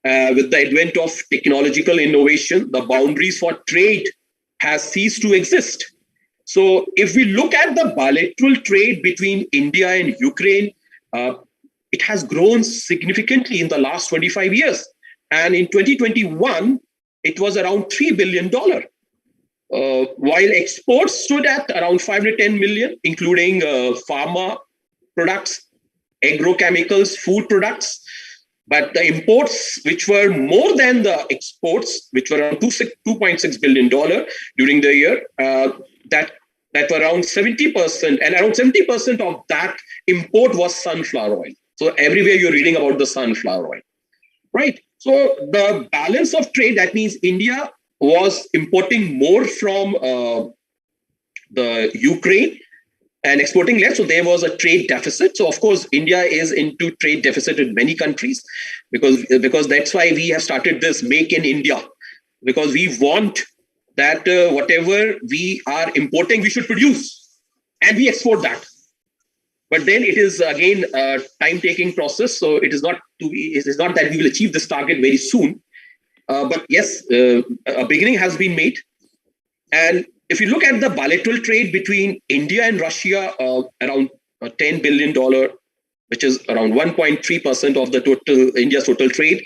With the advent of technological innovation, the boundaries for trade has ceased to exist. So if we look at the bilateral trade between India and Ukraine, it has grown significantly in the last 25 years. And in 2021, it was around $3 billion, while exports stood at around 510 million, including pharma products, agrochemicals, food products. But the imports, which were more than the exports, which were around $2.6 billion during the year, that were around 70%, and around 70% of that import was sunflower oil. So everywhere you're reading about the sunflower oil, right? So the balance of trade, that means India was importing more from the Ukraine and exporting less. So there was a trade deficit. So of course, India is into trade deficit in many countries because that's why we have started this Make in India, because we want that whatever we are importing, we should produce and we export that. But then it is again a time-taking process. So it is not that we will achieve this target very soon. But yes, a beginning has been made. And if you look at the bilateral trade between India and Russia, around $10 billion, which is around 1.3% of the total India's total trade.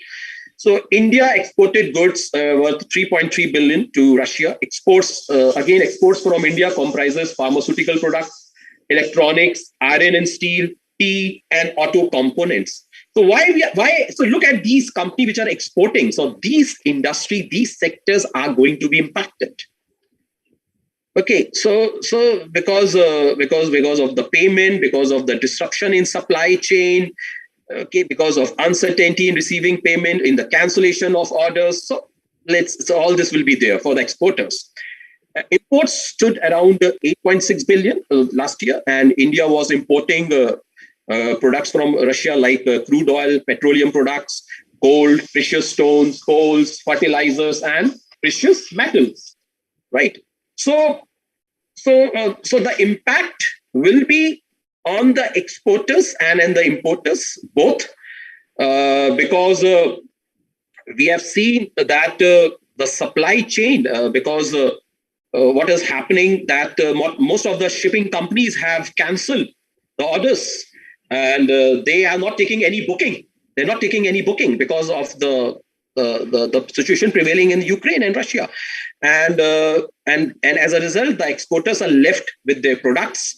So India exported goods worth 3.3 billion to Russia. Exports from India comprises pharmaceutical products, electronics, iron and steel, tea, and auto components. So So look at these companies which are exporting. So these sectors are going to be impacted. Okay, so because of the payment, because of the disruption in supply chain, okay, because of uncertainty in receiving payment, in the cancellation of orders, so all this will be there for the exporters. Imports stood around 8.6 billion last year, and India was importing products from Russia like crude oil, petroleum products, gold, precious stones, coals, fertilizers, and precious metals. Right. So the impact will be on the exporters and the importers both, because we have seen that the supply chain, because what is happening that most of the shipping companies have cancelled the orders, and they are not taking any booking. They're not taking any booking because of the situation prevailing in Ukraine and Russia, and as a result, the exporters are left with their products,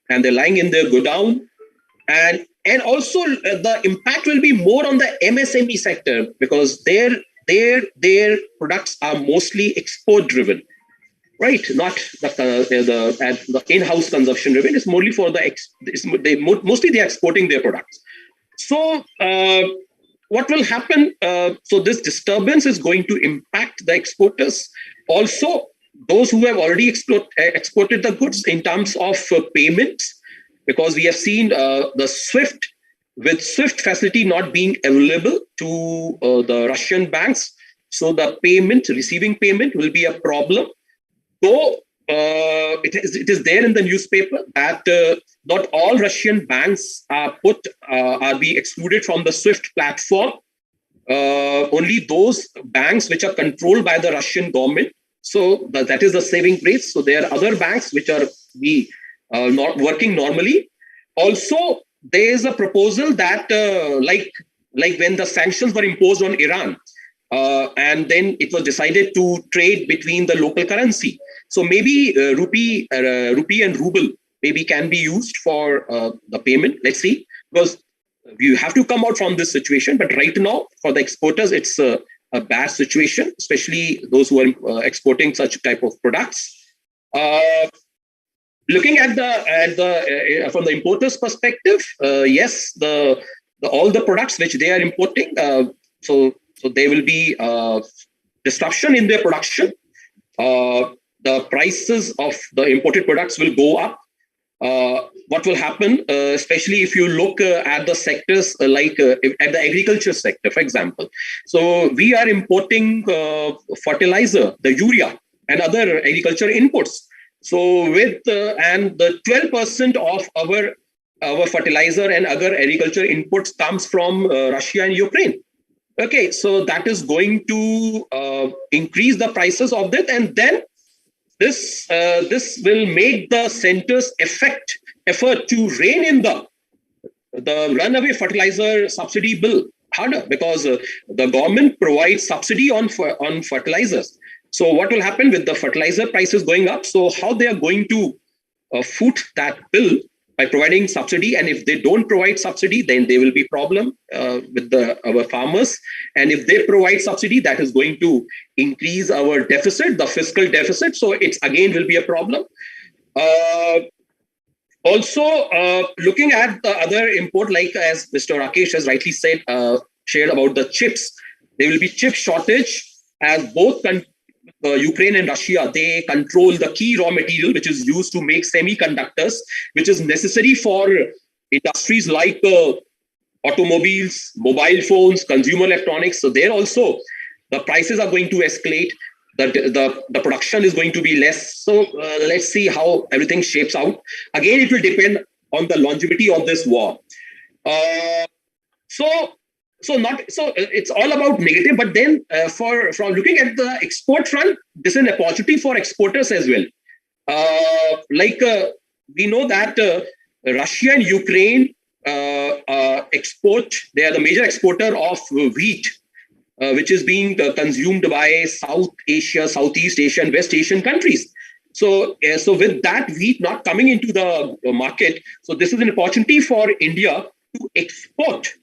and they're lying in their godown, and also the impact will be more on the MSME sector, because their products are mostly export driven, right? Not the in-house consumption driven. It's mostly for mostly they're exporting their products. So what will happen? So this disturbance is going to impact the exporters. Also, those who have already exported the goods in terms of payments, because we have seen the SWIFT facility not being available to the Russian banks. So the receiving payment will be a problem. Though it is there in the newspaper that not all Russian banks are being excluded from the SWIFT platform. Only those banks which are controlled by the Russian government. So that is the saving grace. So there are other banks which are not working normally. Also, there is a proposal that like when the sanctions were imposed on Iran, and then it was decided to trade between the local currency. So maybe rupee and ruble maybe can be used for the payment. Let's see, because we have to come out from this situation. But right now, for the exporters, it's a bad situation, especially those who are exporting such type of products. Looking at the from the importers' perspective, yes, all the products which they are importing, so there will be disruption in their production. The prices of the imported products will go up. What will happen, especially if you look at the sectors like at the agriculture sector, for example. So we are importing fertilizer, the urea, and other agriculture inputs. So with and the 12% of our fertilizer and other agriculture inputs comes from Russia and Ukraine. Okay, so that is going to increase the prices of that, and then this will make the center's effort to rein in the runaway fertilizer subsidy bill harder, because the government provides subsidy on fertilizers. So what will happen with the fertilizer prices going up? So how they are going to foot that bill by providing subsidy, and if they don't provide subsidy, then there will be problem with our farmers. And if they provide subsidy, that is going to increase our deficit, the fiscal deficit. So it's again will be a problem. Also, looking at the other import, like as Mr. Rakesh has rightly shared about the chips, there will be chip shortage, as both Ukraine and Russia, they control the key raw material, which is used to make semiconductors, which is necessary for industries like automobiles, mobile phones, consumer electronics. So there also, the prices are going to escalate. The production is going to be less. So let's see how everything shapes out. Again, it will depend on the longevity of this war. So it's all about negative, but then from looking at the export front, this is an opportunity for exporters as well. We know that Russia and Ukraine export, they are the major exporter of wheat, which is being consumed by South Asia, Southeast Asia, and West Asian countries. So with that wheat not coming into the market, so this is an opportunity for India to export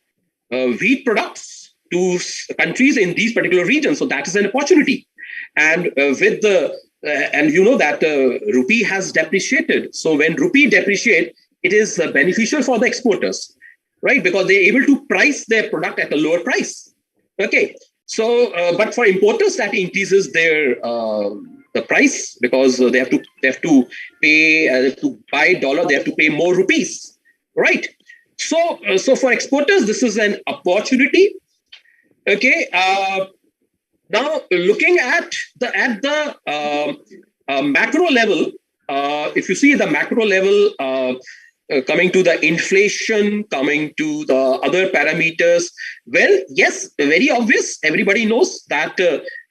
wheat products to countries in these particular regions. So that is an opportunity. And and you know that rupee has depreciated. So when rupee depreciate, it is beneficial for the exporters, right? Because they're able to price their product at a lower price. Okay. So, but for importers, that increases their the price, because they have to pay to buy dollar. They have to pay more rupees, right? So for exporters, this is an opportunity. Okay. Now, looking at the macro level, if you see the macro level, coming to the inflation, coming to the other parameters, well, yes, very obvious. Everybody knows that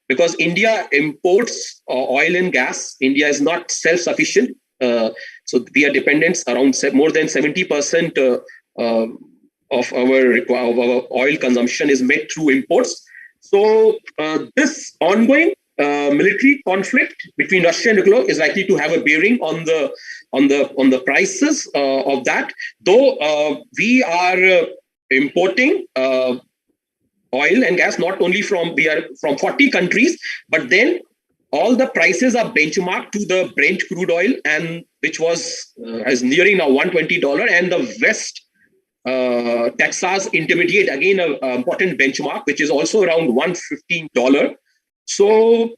because India imports oil and gas, India is not self-sufficient. So we are dependent around more than 70% of our oil consumption is met through imports. So this ongoing military conflict between Russia and Ukraine is likely to have a bearing on the prices of that. Though we are importing oil and gas not only from 40 countries, but then all the prices are benchmarked to the Brent crude oil, and which was is nearing now $120, and the West Texas Intermediate, again an important benchmark, which is also around $115. So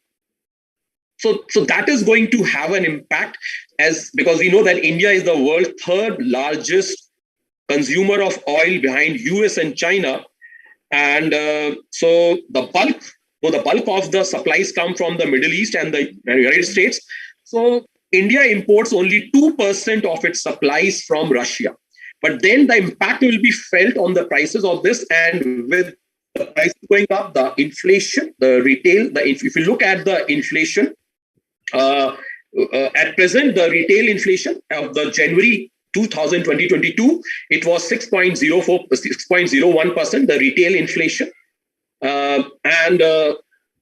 that is going to have an impact, because we know that India is the world's third largest consumer of oil behind US and China, and so the bulk of the supplies come from the Middle East and the United States. So India imports only 2% of its supplies from Russia. But then the impact will be felt on the prices of this, and with the prices going up, the inflation, the retail, if you look at the inflation, at present, the retail inflation of the January 2022, it was 6.01%, the retail inflation. And the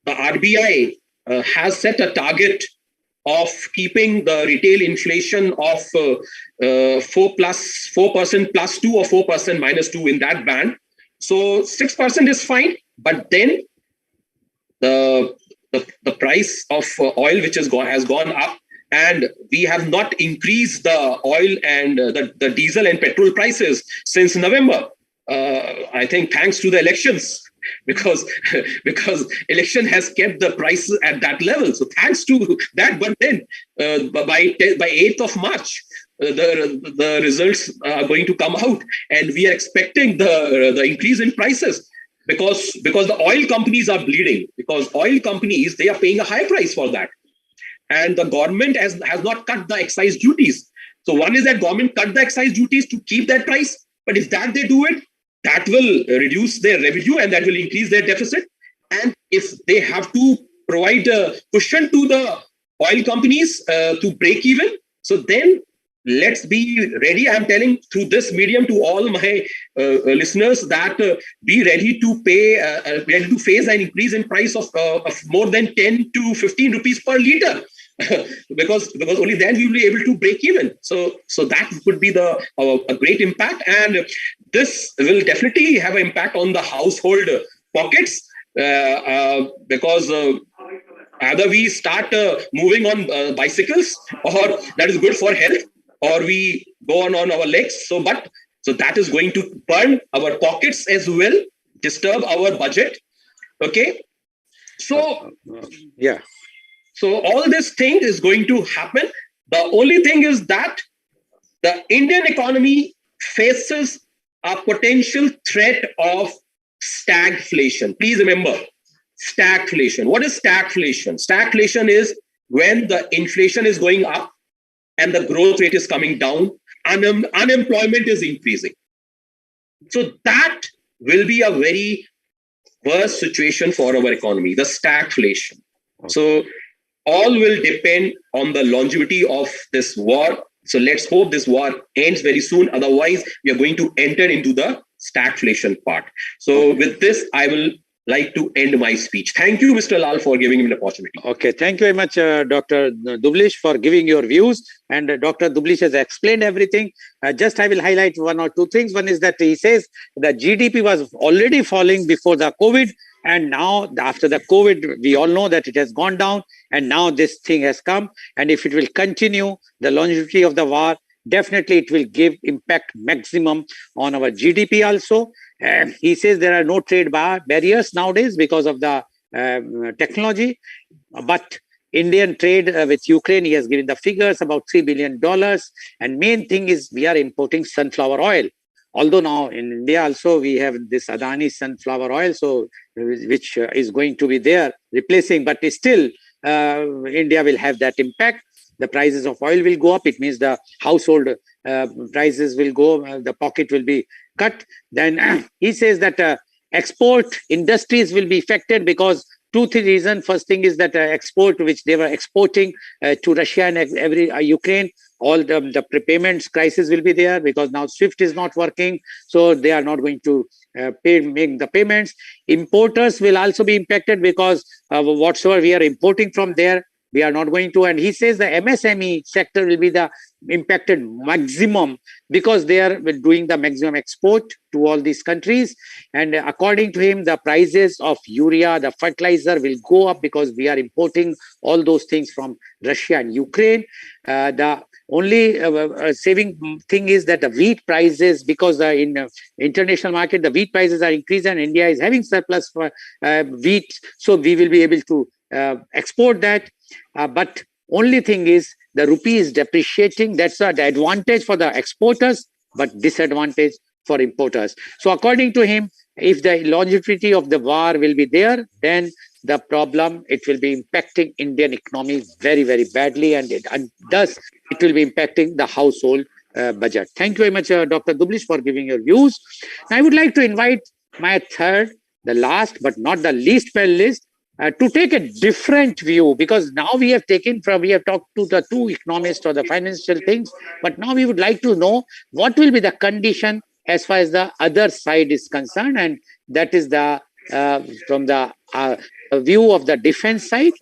RBI has set a target of keeping the retail inflation of 4% plus 2 or 4% minus 2 in that band. So 6% is fine, but then the price of oil, which has gone up, and we have not increased the oil and the diesel and petrol prices since November. I think thanks to the elections, because election has kept the prices at that level. So thanks to that, but then by 8th of March, the results are going to come out, and we are expecting the increase in prices because the oil companies are bleeding, because oil companies, they are paying a high price for that. And the government has not cut the excise duties. So one is that government cut the excise duties to keep that price, but if that they do it, that will reduce their revenue and that will increase their deficit. And if they have to provide a cushion to the oil companies to break even, so then let's be ready. I'm telling through this medium to all my listeners that be ready to pay, ready to face an increase in price of more than 10 to 15 rupees per liter. because only then we will be able to break even. So that could be a great impact, and this will definitely have an impact on the household pockets, because either we start moving on bicycles, or that is good for health, or we go on our legs. So that is going to burn our pockets as well, disturb our budget. Okay, so yeah. So all this thing is going to happen. The only thing is that the Indian economy faces a potential threat of stagflation. Please remember, stagflation. What is stagflation? Stagflation is when the inflation is going up and the growth rate is coming down, unemployment is increasing. So that will be a very worse situation for our economy, the stagflation. Okay. So all will depend on the longevity of this war. So let's hope this war ends very soon. Otherwise, we are going to enter into the stagflation part. So with this, I will like to end my speech. Thank you, Mr. Lal, for giving me the opportunity. Okay, thank you very much, Dr. Dublish, for giving your views. And Dr. Dublish has explained everything. Just I will highlight one or two things. One is that he says the GDP was already falling before the COVID. And now, after the COVID, we all know that it has gone down. And now this thing has come. And if it will continue, the longevity of the war, definitely it will give impact maximum on our GDP also. And he says there are no trade barriers nowadays because of the technology. But Indian trade with Ukraine, he has given the figures, about $3 billion. And main thing is we are importing sunflower oil. Although now in India also we have this Adani sunflower oil, so which is going to be there replacing, but still India will have that impact. the prices of oil will go up. It means the household prices will go, the pocket will be cut. Then he says that export industries will be affected because 2-3 reasons. First thing is that export, which they were exporting to Russia and Ukraine, all the prepayments crisis will be there because now SWIFT is not working, so they are not going to make the payments. Importers will also be impacted because whatsoever we are importing from there, we are not going to. And he says the MSME sector will be the impacted maximum because they are doing the maximum export to all these countries. And according to him, the prices of urea, the fertilizer will go up because we are importing all those things from Russia and Ukraine. The only saving thing is that the wheat prices, because in international market, the wheat prices are increased and India is having surplus for wheat. So we will be able to export that. But only thing is the rupee is depreciating. That's the advantage for the exporters, but disadvantage for importers. So according to him, if the longevity of the war will be there, then the problem, it will be impacting Indian economy very, very badly, and thus it will be impacting the household budget. Thank you very much, Dr. Dublish, for giving your views. I would like to invite my third, the last but not the least panelist, to take a different view, because now we have talked to the two economists or the financial things, but now we would like to know what will be the condition as far as the other side is concerned, and that is the from the view of the defense side.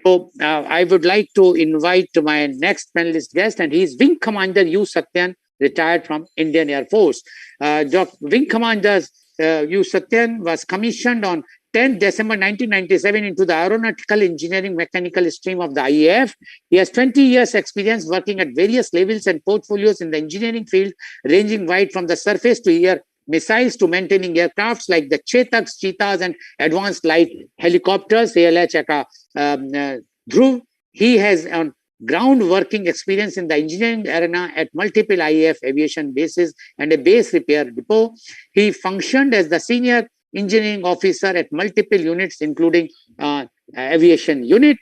So I would like to invite my next panelist guest, and he is Wing Commander 𝐂𝐀𝐑𝐔, retired from Indian Air Force. Wing Commander 𝐂𝐀𝐑𝐔 was commissioned on 10th December 1997 into the Aeronautical Engineering Mechanical stream of the IAF. He has 20 years experience working at various levels and portfolios in the engineering field, ranging wide from the surface to air missiles to maintaining aircrafts like the 𝐂𝐀𝐑𝐔, cheetahs, and advanced light helicopters, 𝐂𝐻 𝐍𝐄𝐼𝐒. He has ground working experience in the engineering arena at multiple IAF aviation bases and a base repair depot. He functioned as the senior engineering officer at multiple units, including aviation unit.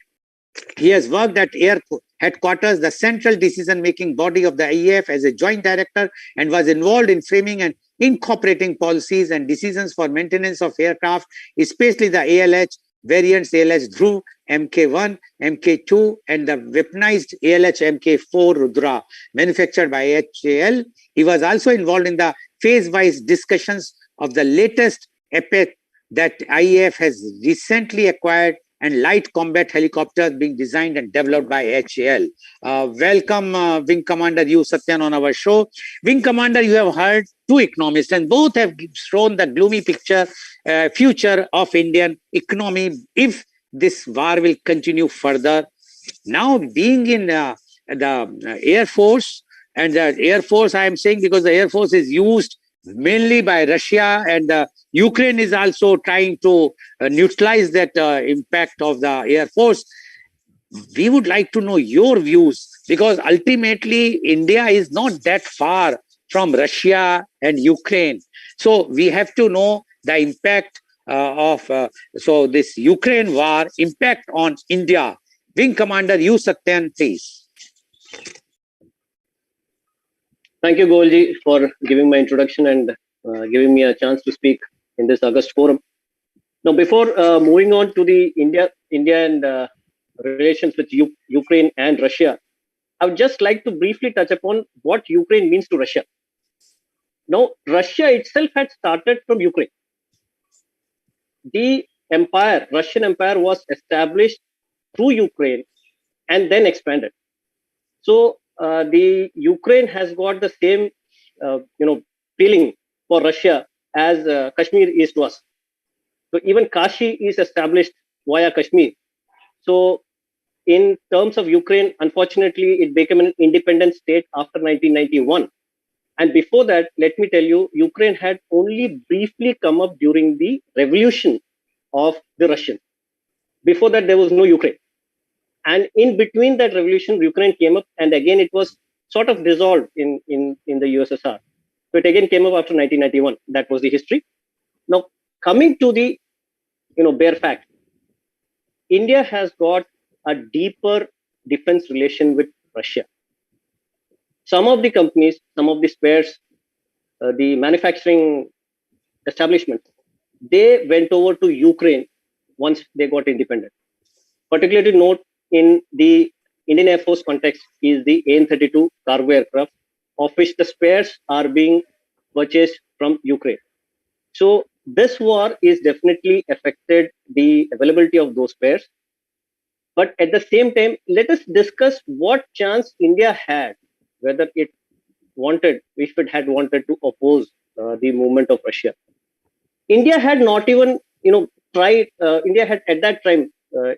He has worked at Air Headquarters, the central decision-making body of the IAF, as a joint director, and was involved in framing and incorporating policies and decisions for maintenance of aircraft, especially the ALH variants ALH 𝐍𝐿, Mk1, Mk2, and the weaponized ALH Mk4 Rudra, manufactured by HAL. He was also involved in the phase-wise discussions of the latest epic that IAF has recently acquired, and light combat helicopters being designed and developed by HAL. Welcome, Wing Commander 𝐂𝐀𝐑𝐔 on our show. Wing Commander, you have heard two economists, and both have shown the gloomy future of Indian economy if this war will continue further. Now, being in the Air Force, and the Air Force, I am saying because the Air Force is used mainly by Russia, and Ukraine is also trying to neutralize that impact of the Air Force. We would like to know your views, because ultimately India is not that far from Russia and Ukraine. So we have to know the impact of this Ukraine war impact on India. Wing Commander 𝐂𝐀𝐑𝐔, please. Thank you, Goelji, for giving my introduction and giving me a chance to speak in this August forum. Now, before moving on to the India and relations with Ukraine and Russia, I would just like to briefly touch upon what Ukraine means to Russia. Now, Russia itself had started from Ukraine. The Russian Empire was established through Ukraine and then expanded. So the Ukraine has got the same, feeling for Russia as Kashmir is to us. So even Kashi is established via Kashmir. So in terms of Ukraine, unfortunately, it became an independent state after 1991. And before that, let me tell you, Ukraine had only briefly come up during the revolution of the Russians. Before that, there was no Ukraine. And in between that revolution, Ukraine came up, and again, it was sort of dissolved in the USSR. So it again came up after 1991. That was the history. Now, coming to the bare fact, India has got a deeper defense relation with Russia. Some of the companies, some of the spares, the manufacturing establishments, they went over to Ukraine once they got independent. Particularly note in the Indian Air Force context is the AN-32 cargo aircraft, of which the spares are being purchased from Ukraine. So this war is definitely affected the availability of those spares. But at the same time, let us discuss what chance India had, whether it wanted, if it had wanted to oppose the movement of Russia. India had not even, tried. India had at that time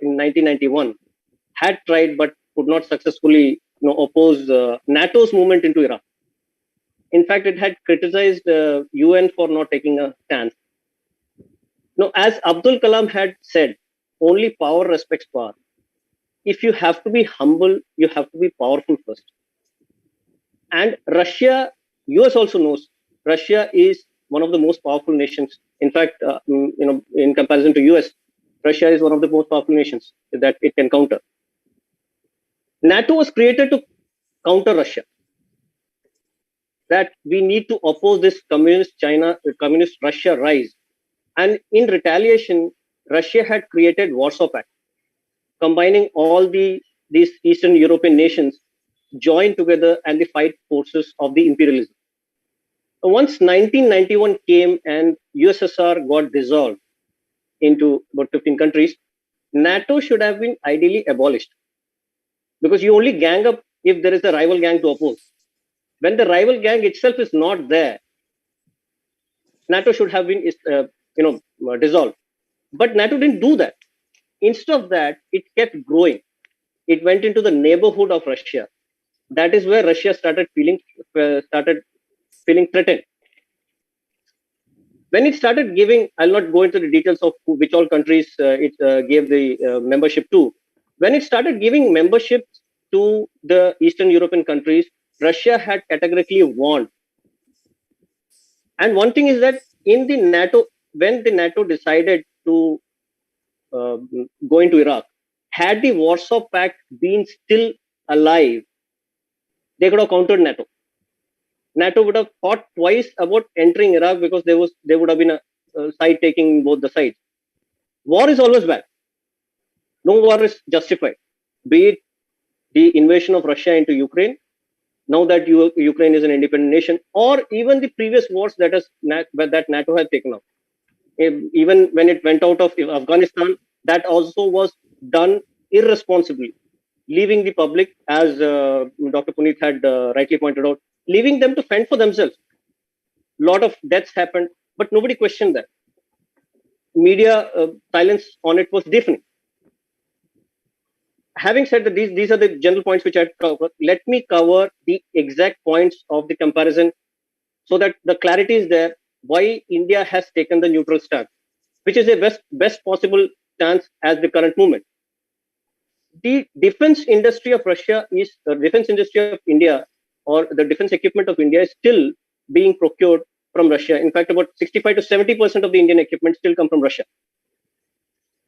in 1991 had tried, but could not successfully, oppose NATO's movement into Iraq. In fact, it had criticized UN for not taking a stance. Now, as Abdul Kalam had said, only power respects power. If you have to be humble, you have to be powerful first. And Russia, US also knows, Russia is one of the most powerful nations. In fact, in comparison to US, Russia is one of the most powerful nations that it can counter. NATO was created to counter Russia. That we need to oppose this communist Russia rise. And in retaliation, Russia had created Warsaw Pact, combining all these Eastern European nations joined together and the fight forces of the imperialism. Once 1991 came and USSR got dissolved into about 15 countries, NATO should have been ideally abolished, because you only gang up if there is a rival gang to oppose. When the rival gang itself is not there, NATO should have been dissolved. But NATO didn't do that. Instead of that, it kept growing. It went into the neighborhood of Russia. That is where Russia started feeling threatened. When it started giving, I'll not go into the details of which all countries it gave the membership to. When it started giving membership to the Eastern European countries, Russia had categorically warned. And one thing is that in the NATO, when the NATO decided to go into Iraq, had the Warsaw Pact been still alive, they could have countered NATO. NATO would have thought twice about entering Iraq, because there would have been a side taking both the sides. War is always bad. No war is justified. Be it the invasion of Russia into Ukraine, now that Ukraine is an independent nation, or even the previous wars that NATO has taken up. Even when it went out of Afghanistan, that also was done irresponsibly, leaving the public, as Dr. Puneet had rightly pointed out, leaving them to fend for themselves. A lot of deaths happened, but nobody questioned that. Media silence on it was deafening. Having said that, these are the general points which I covered. Let me cover the exact points of the comparison so that the clarity is there why India has taken the neutral stance, which is a best possible stance as the current movement. The defense industry of Russia is the defense industry of India, or the defense equipment of India, is still being procured from Russia. In fact, about 65 to 70% of the Indian equipment still come from Russia.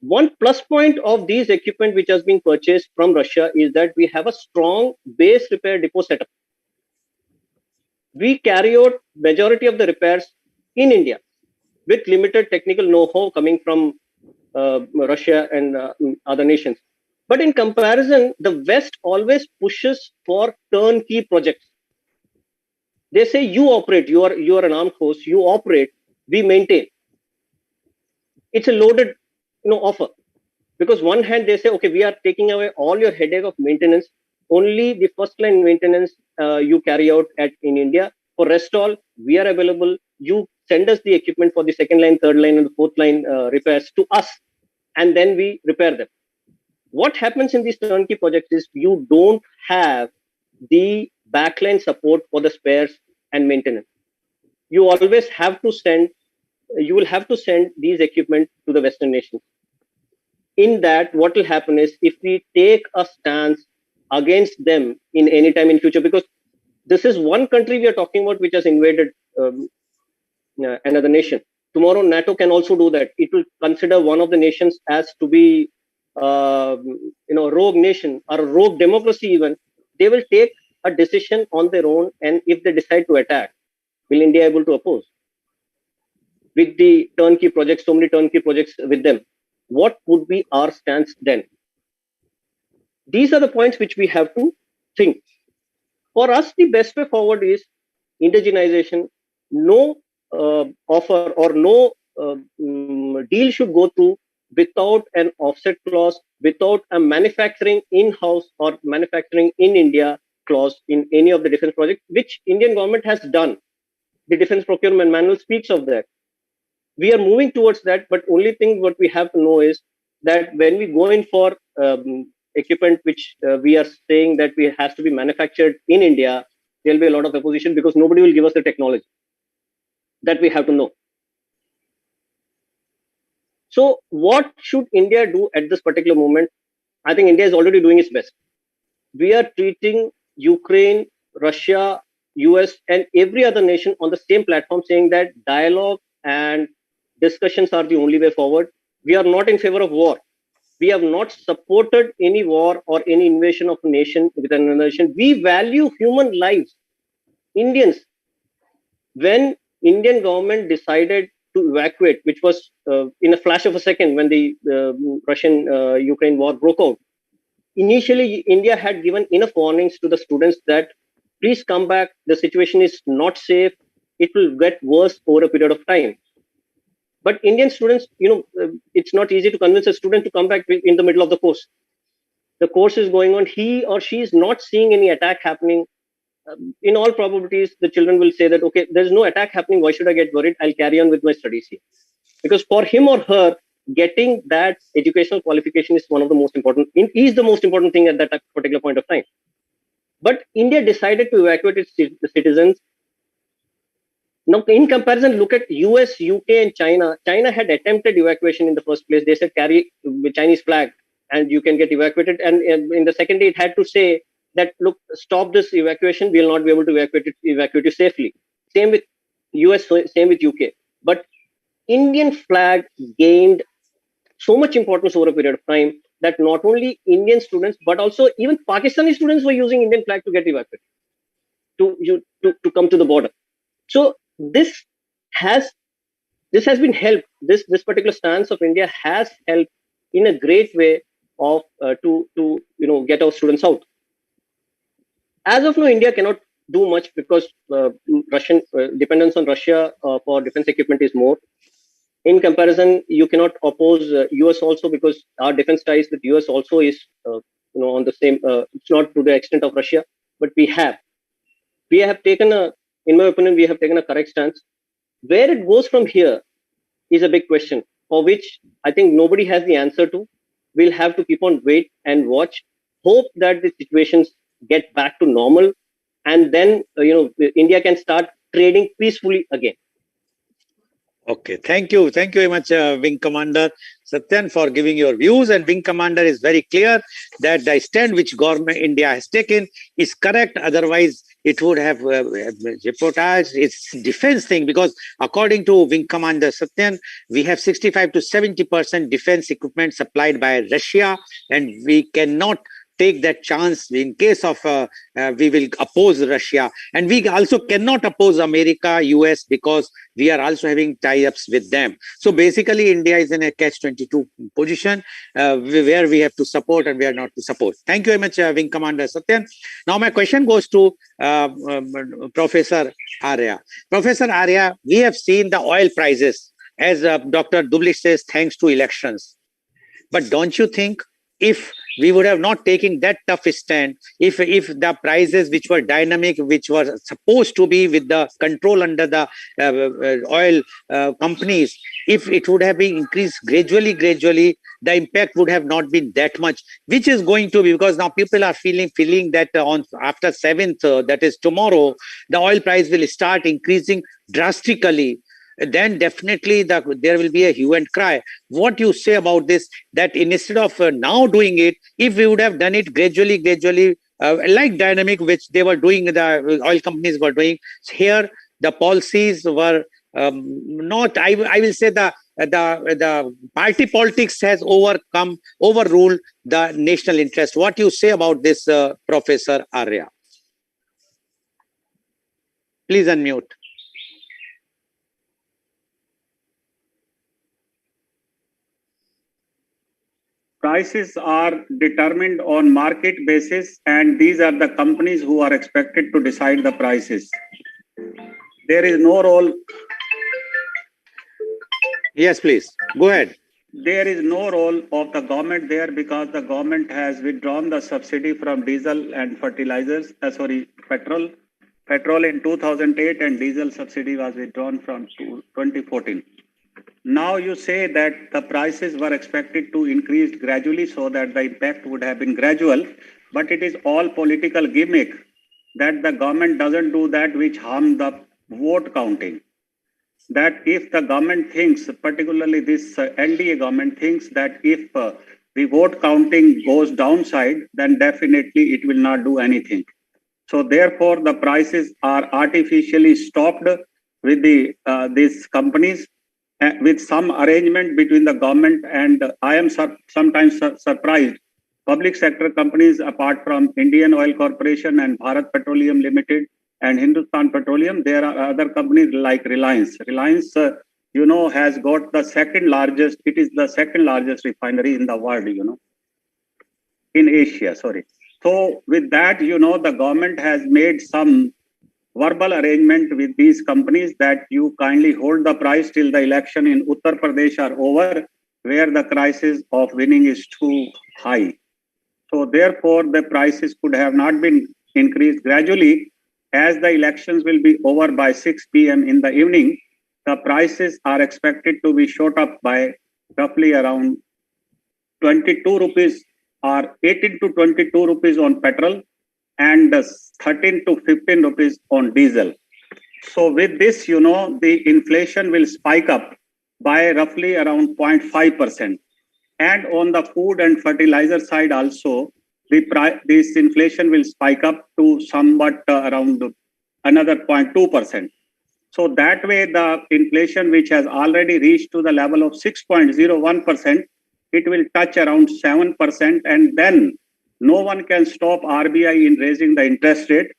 One plus point of these equipment which has been purchased from Russia is that we have a strong base repair depot setup. We carry out majority of the repairs in India with limited technical know-how coming from Russia and other nations. But in comparison, the West always pushes for turnkey projects. They say you operate, you are an armed force, you operate, we maintain. It's a loaded offer. Because one hand they say, okay, we are taking away all your headache of maintenance. Only the first line maintenance you carry out in India. For rest all, we are available. You send us the equipment for the second line, third line, and the fourth line repairs to us, and then we repair them. What happens in these turnkey projects is you don't have the backline support for the spares and maintenance. You always have to send, you will have to send these equipment to the Western nations. In that, what will happen is if we take a stance against them in any time in future, because this is one country we are talking about which has invaded another nation. Tomorrow, NATO can also do that. It will consider one of the nations as to be, rogue nation or a rogue democracy even, they will take a decision on their own, and if they decide to attack, will India able to oppose? With the turnkey projects, so many turnkey projects with them, what would be our stance then? These are the points which we have to think. For us, the best way forward is indigenization. No offer or no deal should go through without an offset clause, without a manufacturing in-house or manufacturing in India clause in any of the defense projects, which Indian government has done. The defense procurement manual speaks of that. We are moving towards that, but only thing what we have to know is that when we go in for equipment which we are saying that we has to be manufactured in India, there will be a lot of opposition because nobody will give us the technology. That we have to know. So what should India do at this particular moment? I think India is already doing its best. We are treating Ukraine, Russia, US, and every other nation on the same platform, saying that dialogue and discussions are the only way forward. We are not in favor of war. We have not supported any war or any invasion of a nation with another nation. We value human lives. Indians, when Indian government decided to evacuate, which was in a flash of a second when the Russian-Ukraine war broke out, initially India had given enough warnings to the students that please come back, the situation is not safe, it will get worse over a period of time. But Indian students, it's not easy to convince a student to come back in the middle of the course. The course is going on, he or she is not seeing any attack happening. In all probabilities, the children will say that, okay, there's no attack happening, why should I get worried? I'll carry on with my studies here. Because for him or her, getting that educational qualification is one of the most important, is the most important thing at that particular point of time. But India decided to evacuate its citizens. Now, in comparison, look at US, UK, and China. China had attempted evacuation in the first place. They said, carry the Chinese flag and you can get evacuated. And in the second day, it had to say that, look, stop this evacuation. We will not be able to evacuate you safely. Same with US, same with UK. But Indian flag gained so much importance over a period of time that not only Indian students, but also even Pakistani students were using Indian flag to get evacuated, to come to the border. So this has been helped. This particular stance of India has helped in a great way of to get our students out. As of now, India cannot do much because Russian dependence on Russia for defense equipment is more. In comparison, you cannot oppose US also because our defense ties with US also is on the same. It's not to the extent of Russia, but we have taken in my opinion, we have taken a correct stance. Where it goes from here is a big question for which I think nobody has the answer to. We'll have to keep on wait and watch, hope that the situations get back to normal, and then India can start trading peacefully again. Okay, thank you very much, Wing Commander Satyan, for giving your views. And Wing Commander is very clear that the stand which government India has taken is correct. Otherwise, it would have jeopardized its defense thing, because according to Wing Commander Satyan, we have 65 to 70% defense equipment supplied by Russia, and we cannot take that chance in case of we will oppose Russia. And we also cannot oppose America, US, because we are also having tie-ups with them. So basically, India is in a catch-22 position where we have to support and we are not to support. Thank you very much, Wing Commander Satyan. Now my question goes to Professor Arya. Professor Arya, we have seen the oil prices, as Dr. Dublich says, thanks to elections. But don't you think if we would have not taken that tough stand, if the prices which were dynamic, which were supposed to be with the control under the oil companies, if it would have been increased gradually, the impact would have not been that much, which is going to be, because now people are feeling that after 7th, that is tomorrow, the oil price will start increasing drastically. Then definitely there will be a hue and cry. What you say about this, that instead of now doing it, if we would have done it gradually, like dynamic, which they were doing, the oil companies were doing, here the policies were not, I will say the the party politics has overruled the national interest. What you say about this, Professor Arya? Please unmute. Prices are determined on market basis, and these are the companies who are expected to decide the prices. There is no role. Yes, please. Go ahead. There is no role of the government there because the government has withdrawn the subsidy from diesel and fertilizers, petrol. Petrol in 2008 and diesel subsidy was withdrawn from 2014. Now you say that the prices were expected to increase gradually so that the impact would have been gradual, but it is all political gimmick that the government doesn't do that which harm the vote counting. That if the government thinks, particularly this NDA government thinks that if the vote counting goes downside, then definitely it will not do anything. So therefore, the prices are artificially stopped with these companies with some arrangement between the government, and I am sometimes surprised. Public sector companies apart from Indian Oil Corporation and Bharat Petroleum Limited and Hindustan Petroleum, there are other companies like Reliance. Reliance, has got the second largest, it is the second largest refinery in the world, in Asia, sorry. So with that, the government has made some verbal arrangement with these companies that you kindly hold the price till the election in Uttar Pradesh are over, where the crisis of winning is too high. So therefore, the prices could have not been increased gradually. As the elections will be over by 6 p.m. in the evening, the prices are expected to be shot up by roughly around 22 rupees or 18 to 22 rupees on petrol and 13 to 15 rupees on diesel. So with this, the inflation will spike up by roughly around 0.5%. And on the food and fertilizer side also, this inflation will spike up to somewhat around another 0.2%. So that way, the inflation, which has already reached to the level of 6.01%, it will touch around 7%, and then no one can stop RBI in raising the interest rate.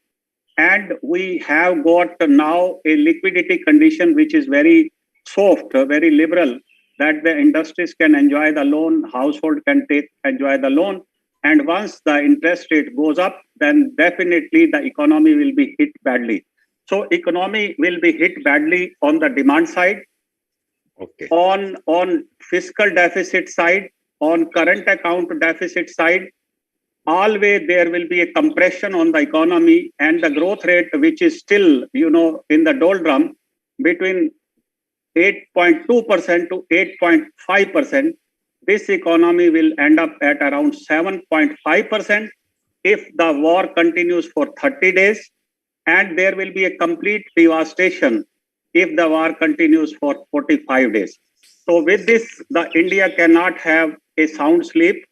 And we have got now a liquidity condition which is very soft, very liberal, that the industries can enjoy the loan, household can enjoy the loan. And once the interest rate goes up, then definitely the economy will be hit badly. So economy will be hit badly on the demand side, okay, on fiscal deficit side, on current account deficit side. Always there will be a compression on the economy, and the growth rate, which is still, in the doldrum, between 8.2% to 8.5%, this economy will end up at around 7.5% if the war continues for 30 days, and there will be a complete devastation if the war continues for 45 days. So with this, the India cannot have a sound sleep.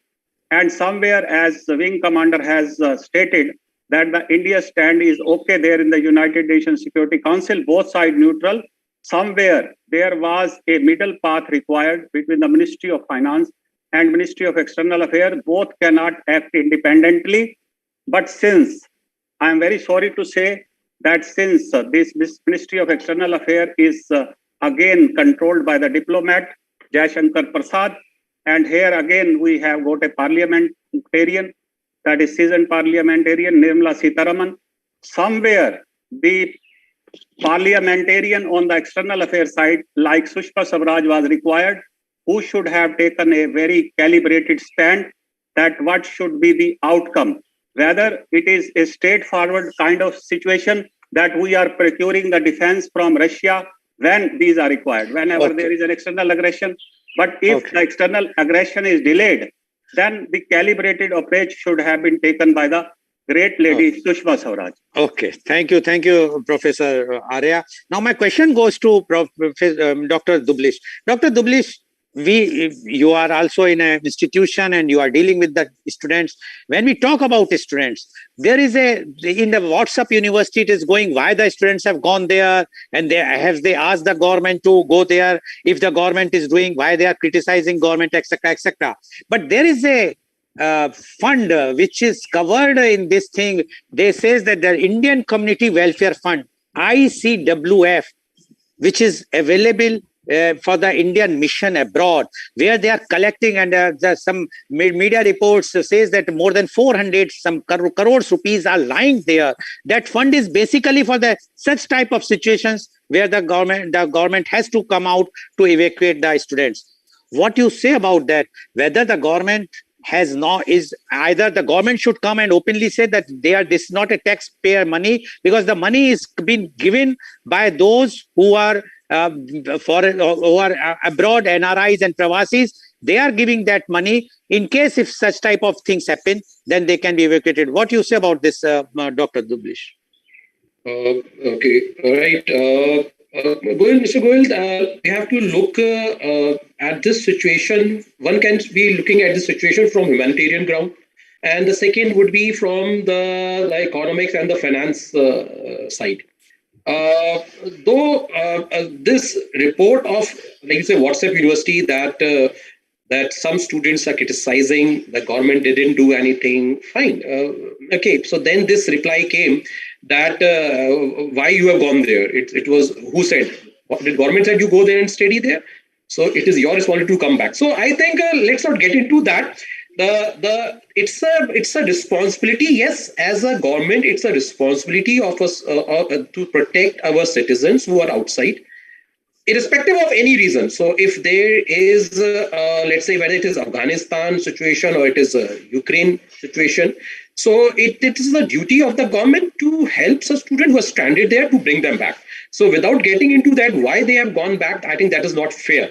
And somewhere, as the wing commander has stated, that the India stand is okay there in the United Nations Security Council, both sides neutral. Somewhere there was a middle path required between the Ministry of Finance and Ministry of External Affairs. Both cannot act independently. But since, I am very sorry to say that since this Ministry of External Affairs is again controlled by the diplomat, Jaishankar Prasad, and here again, we have got a parliamentarian, that is seasoned parliamentarian, Nirmala Sitharaman. Somewhere, the parliamentarian on the external affairs side, like Sushma Swaraj, was required, who should have taken a very calibrated stand that what should be the outcome. Whether it is a straightforward kind of situation that we are procuring the defense from Russia when these are required, whenever there is an external aggression. But if the external aggression is delayed, then the calibrated approach should have been taken by the great lady Sushma Swaraj. Okay, thank you, Professor Arya. Now my question goes to Dr. Dublish. Dr. Dublish, you are also in an institution and you are dealing with the students. When we talk about students, there is in the WhatsApp university, it is going why the students have gone there, and they asked the government to go there. If the government is doing, why they are criticizing government, etc., etc. But there is a fund which is covered in this thing. They says that the Indian Community Welfare Fund, ICWF, which is available for the Indian mission abroad, where they are collecting, and some media reports says that more than 400 crores rupees are lying there. That fund is basically for the such type of situations where the government has to come out to evacuate the students. What you say about that? Whether the government has not, is either the government should come and openly say that this is not a taxpayer money, because the money is been given by those who are foreign who are abroad, NRIs and Pravasis. They are giving that money in case if such type of things happen, then they can be evacuated. What do you say about this, Dr. Dublish? Okay, all right. Mr. Goel, we have to look at this situation. One can be looking at the situation from humanitarian ground, and the second would be from the economics and the finance side. Though this report of, like you say, WhatsApp University, that some students are criticizing the government didn't do anything, fine. Okay, so then this reply came that why you have gone there. It was, who said? Did government said you go there and study there? So it is your responsibility to come back. So I think let's not get into that. It's a responsibility. Yes, as a government, it's a responsibility of us to protect our citizens who are outside, irrespective of any reason. So if there is, let's say, whether it is Afghanistan situation or it is a Ukraine situation, so it is the duty of the government to help a student who are stranded there, to bring them back. So without getting into that, why they have gone back, I think that is not fair.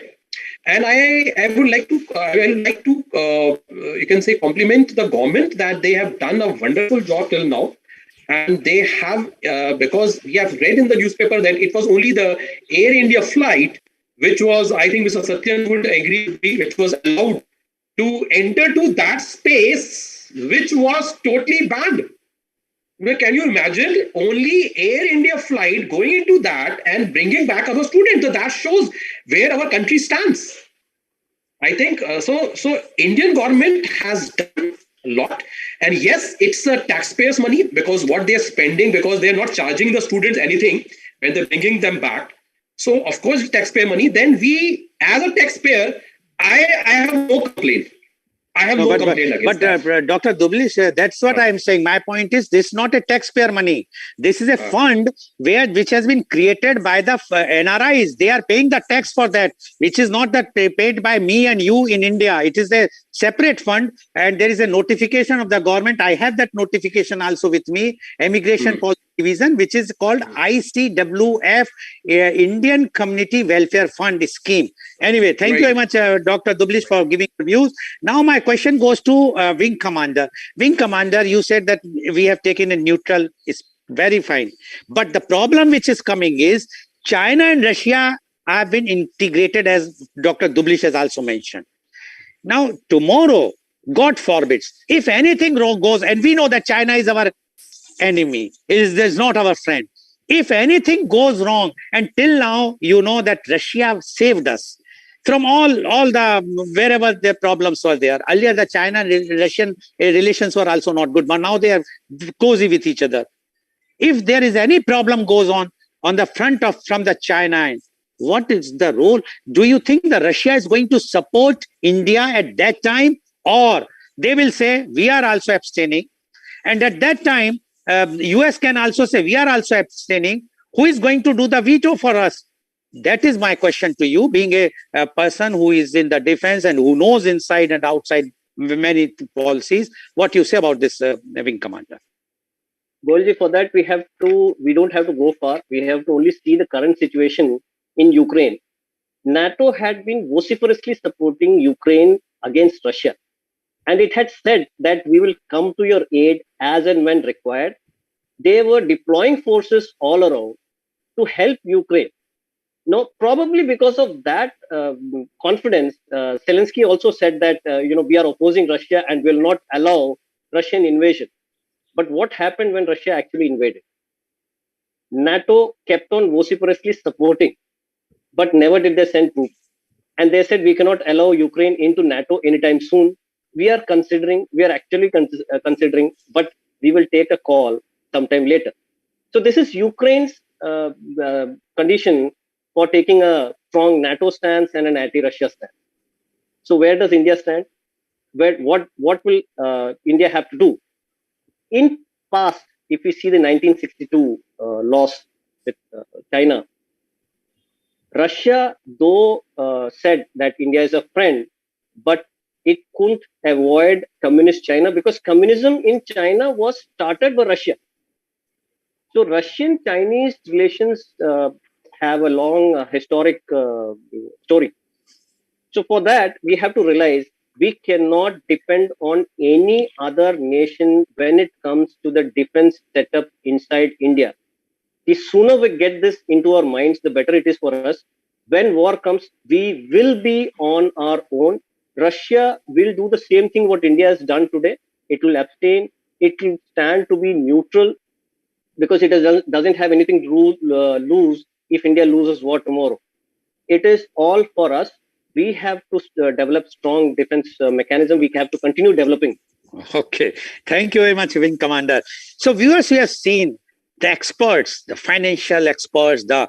And I would like to, you can say, compliment the government that they have done a wonderful job till now. And they have, because we have read in the newspaper that it was only the Air India flight, which was, I think Mr. Satyan would agree with me, which was allowed to enter to that space, which was totally banned. Now, can you imagine only Air India flight going into that and bringing back our students? So that shows where our country stands. I think so Indian government has done a lot. And yes, it's a taxpayers' money, because what they're spending, because they're not charging the students anything when they're bringing them back. So, of course, taxpayer money. Then we, as a taxpayer, I have no complaint. I have no complaint against that. But Dr. Dublish, that's what I'm saying. My point is, this is not a taxpayer money. This is a fund which has been created by the NRIs. They are paying the tax for that, which is not that paid by me and you in India. It is a separate fund, and there is a notification of the government. I have that notification also with me, Immigration Policy Division, which is called ICWF, Indian Community Welfare Fund Scheme. Anyway, thank you very much, Dr. Dublish, for giving the views. Now my question goes to Wing Commander. Wing Commander, you said that we have taken a neutral, is very fine. But the problem which is coming is China and Russia have been integrated, as Dr. Dublish has also mentioned. Now, tomorrow, God forbids, if anything wrong goes, and we know that China is our enemy, is not our friend. If anything goes wrong, and till now, you know that Russia saved us from all the, wherever the problems were there. Earlier, the China and Russian relations were also not good, but now they are cozy with each other. If there is any problem goes on the front from the China end, what is the role? Do you think that Russia is going to support India at that time, or they will say we are also abstaining? And at that time, US can also say we are also abstaining. Who is going to do the veto for us? That is my question to you, being a person who is in the defense and who knows inside and outside many policies. What you say about this, Wing Commander? Goelji, for that we don't have to go far. We have to only see the current situation in Ukraine. NATO had been vociferously supporting Ukraine against Russia. And it had said that we will come to your aid as and when required. They were deploying forces all around to help Ukraine. No, probably because of that confidence, Zelensky also said that we are opposing Russia and will not allow Russian invasion. But what happened when Russia actually invaded? NATO kept on vociferously supporting, but never did they send troops. And they said we cannot allow Ukraine into NATO anytime soon. We are actually considering, but we will take a call sometime later. So this is Ukraine's condition for taking a strong NATO stance and an anti-Russia stance. So where does India stand? What will India have to do? In past, if we see the 1962 loss with China, Russia, though said that India is a friend, but it couldn't avoid communist China because communism in China was started by Russia. So Russian-Chinese relations have a long historic story. So for that, we have to realize we cannot depend on any other nation when it comes to the defense setup inside India. The sooner we get this into our minds, the better it is for us. When war comes, we will be on our own. Russia will do the same thing what India has done today. It will abstain. It will stand to be neutral because it doesn't have anything to lose if India loses war tomorrow. It is all for us. We have to develop strong defense mechanism. We have to continue developing. Okay. Thank you very much, Wing Commander. So viewers, we have seen the experts, the financial experts, the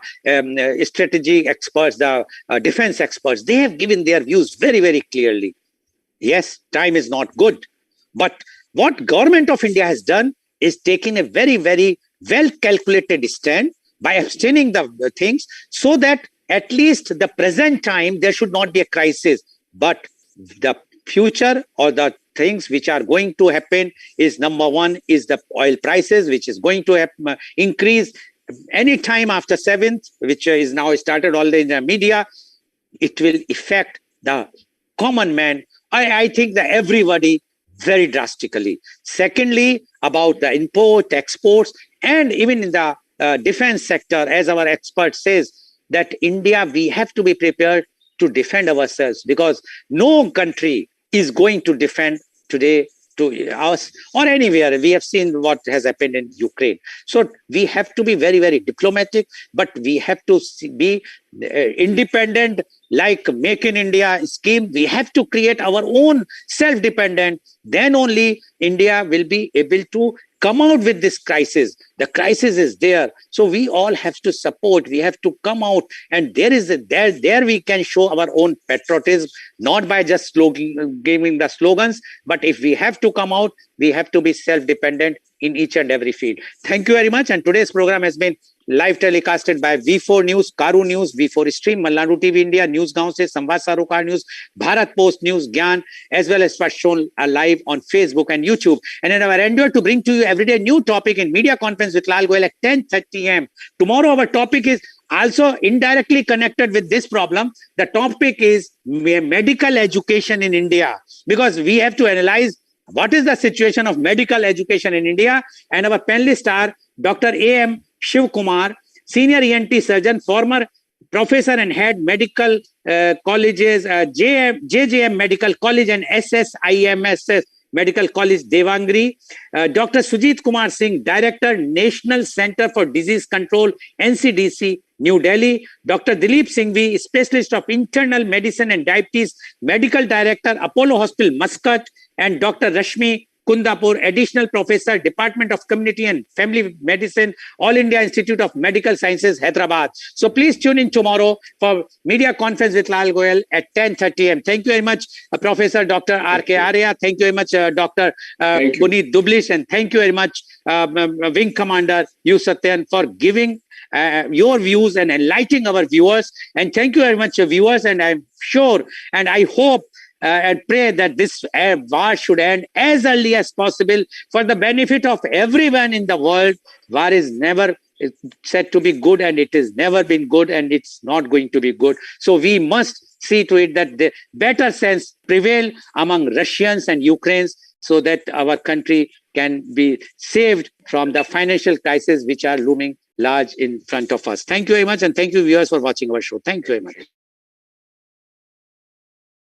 strategy experts, the defense experts, they have given their views very, very clearly. Yes, time is not good. But what government of India has done is taking a very, very well-calculated stand by abstaining the things so that at least the present time, there should not be a crisis. But the future or the things which are going to happen is number one is the oil prices, which is going to increase any time after 7th, which is now started already in the media. It will affect the common man. I think that everybody very drastically. Secondly, about the import, exports, and even in the defense sector, as our expert says, that India, we have to be prepared to defend ourselves because no country is going to defend today to us or anywhere. We have seen what has happened in Ukraine. So we have to be very, very diplomatic, but we have to be independent, like Make in India scheme. We have to create our own self-dependent. Then only India will be able to come out with this crisis. The crisis is there. So we all have to support. We have to come out. And there we can show our own patriotism, not by just giving the slogans. But if we have to come out, we have to be self-dependent in each and every field. Thank you very much. And today's program has been live telecasted by V4 News, Caru News, V4 Stream, Malnadu TV India, News 𝐂𝐀𝐑𝐔 𝐍𝐄𝐖𝐒, Samvad Sarokar News, Bharat Post News, Gyan, as well as shown live on Facebook and YouTube. And in our endeavor to bring to you everyday new topic in media conference with Lal Goel at 10:30 a.m. Tomorrow our topic is also indirectly connected with this problem. The topic is medical education in India, because we have to analyze what is the situation of medical education in India. And our panelists are Dr. A.M. Shiv Kumar, Senior ENT Surgeon, former Professor and Head Medical Colleges, JJM Medical College and SSIMSS Medical College, Devangri. Dr. Sujit Kumar Singh, Director, National Center for Disease Control, NCDC, New Delhi. Dr. Dilip Singhvi, Specialist of Internal Medicine and Diabetes, Medical Director, Apollo Hospital, Muscat. And Dr. Rashmi Kundapur, Additional Professor, Department of Community and Family Medicine, All India Institute of Medical Sciences, Hyderabad. So please tune in tomorrow for media conference with Lal Goel at 10:30 a.m. Thank you very much, Professor Dr. R.K. Arya. Thank you very much, Dr. Puneet Dublish. And thank you very much, Wing Commander U. Satyan, for giving your views and enlightening our viewers. And thank you very much, viewers. And I'm sure and I hope and pray that this war should end as early as possible for the benefit of everyone in the world. War is never said to be good, and it has never been good, and it's not going to be good. So we must see to it that the better sense prevail among Russians and Ukrainians so that our country can be saved from the financial crisis which are looming large in front of us. Thank you very much, and thank you viewers for watching our show. Thank you very much.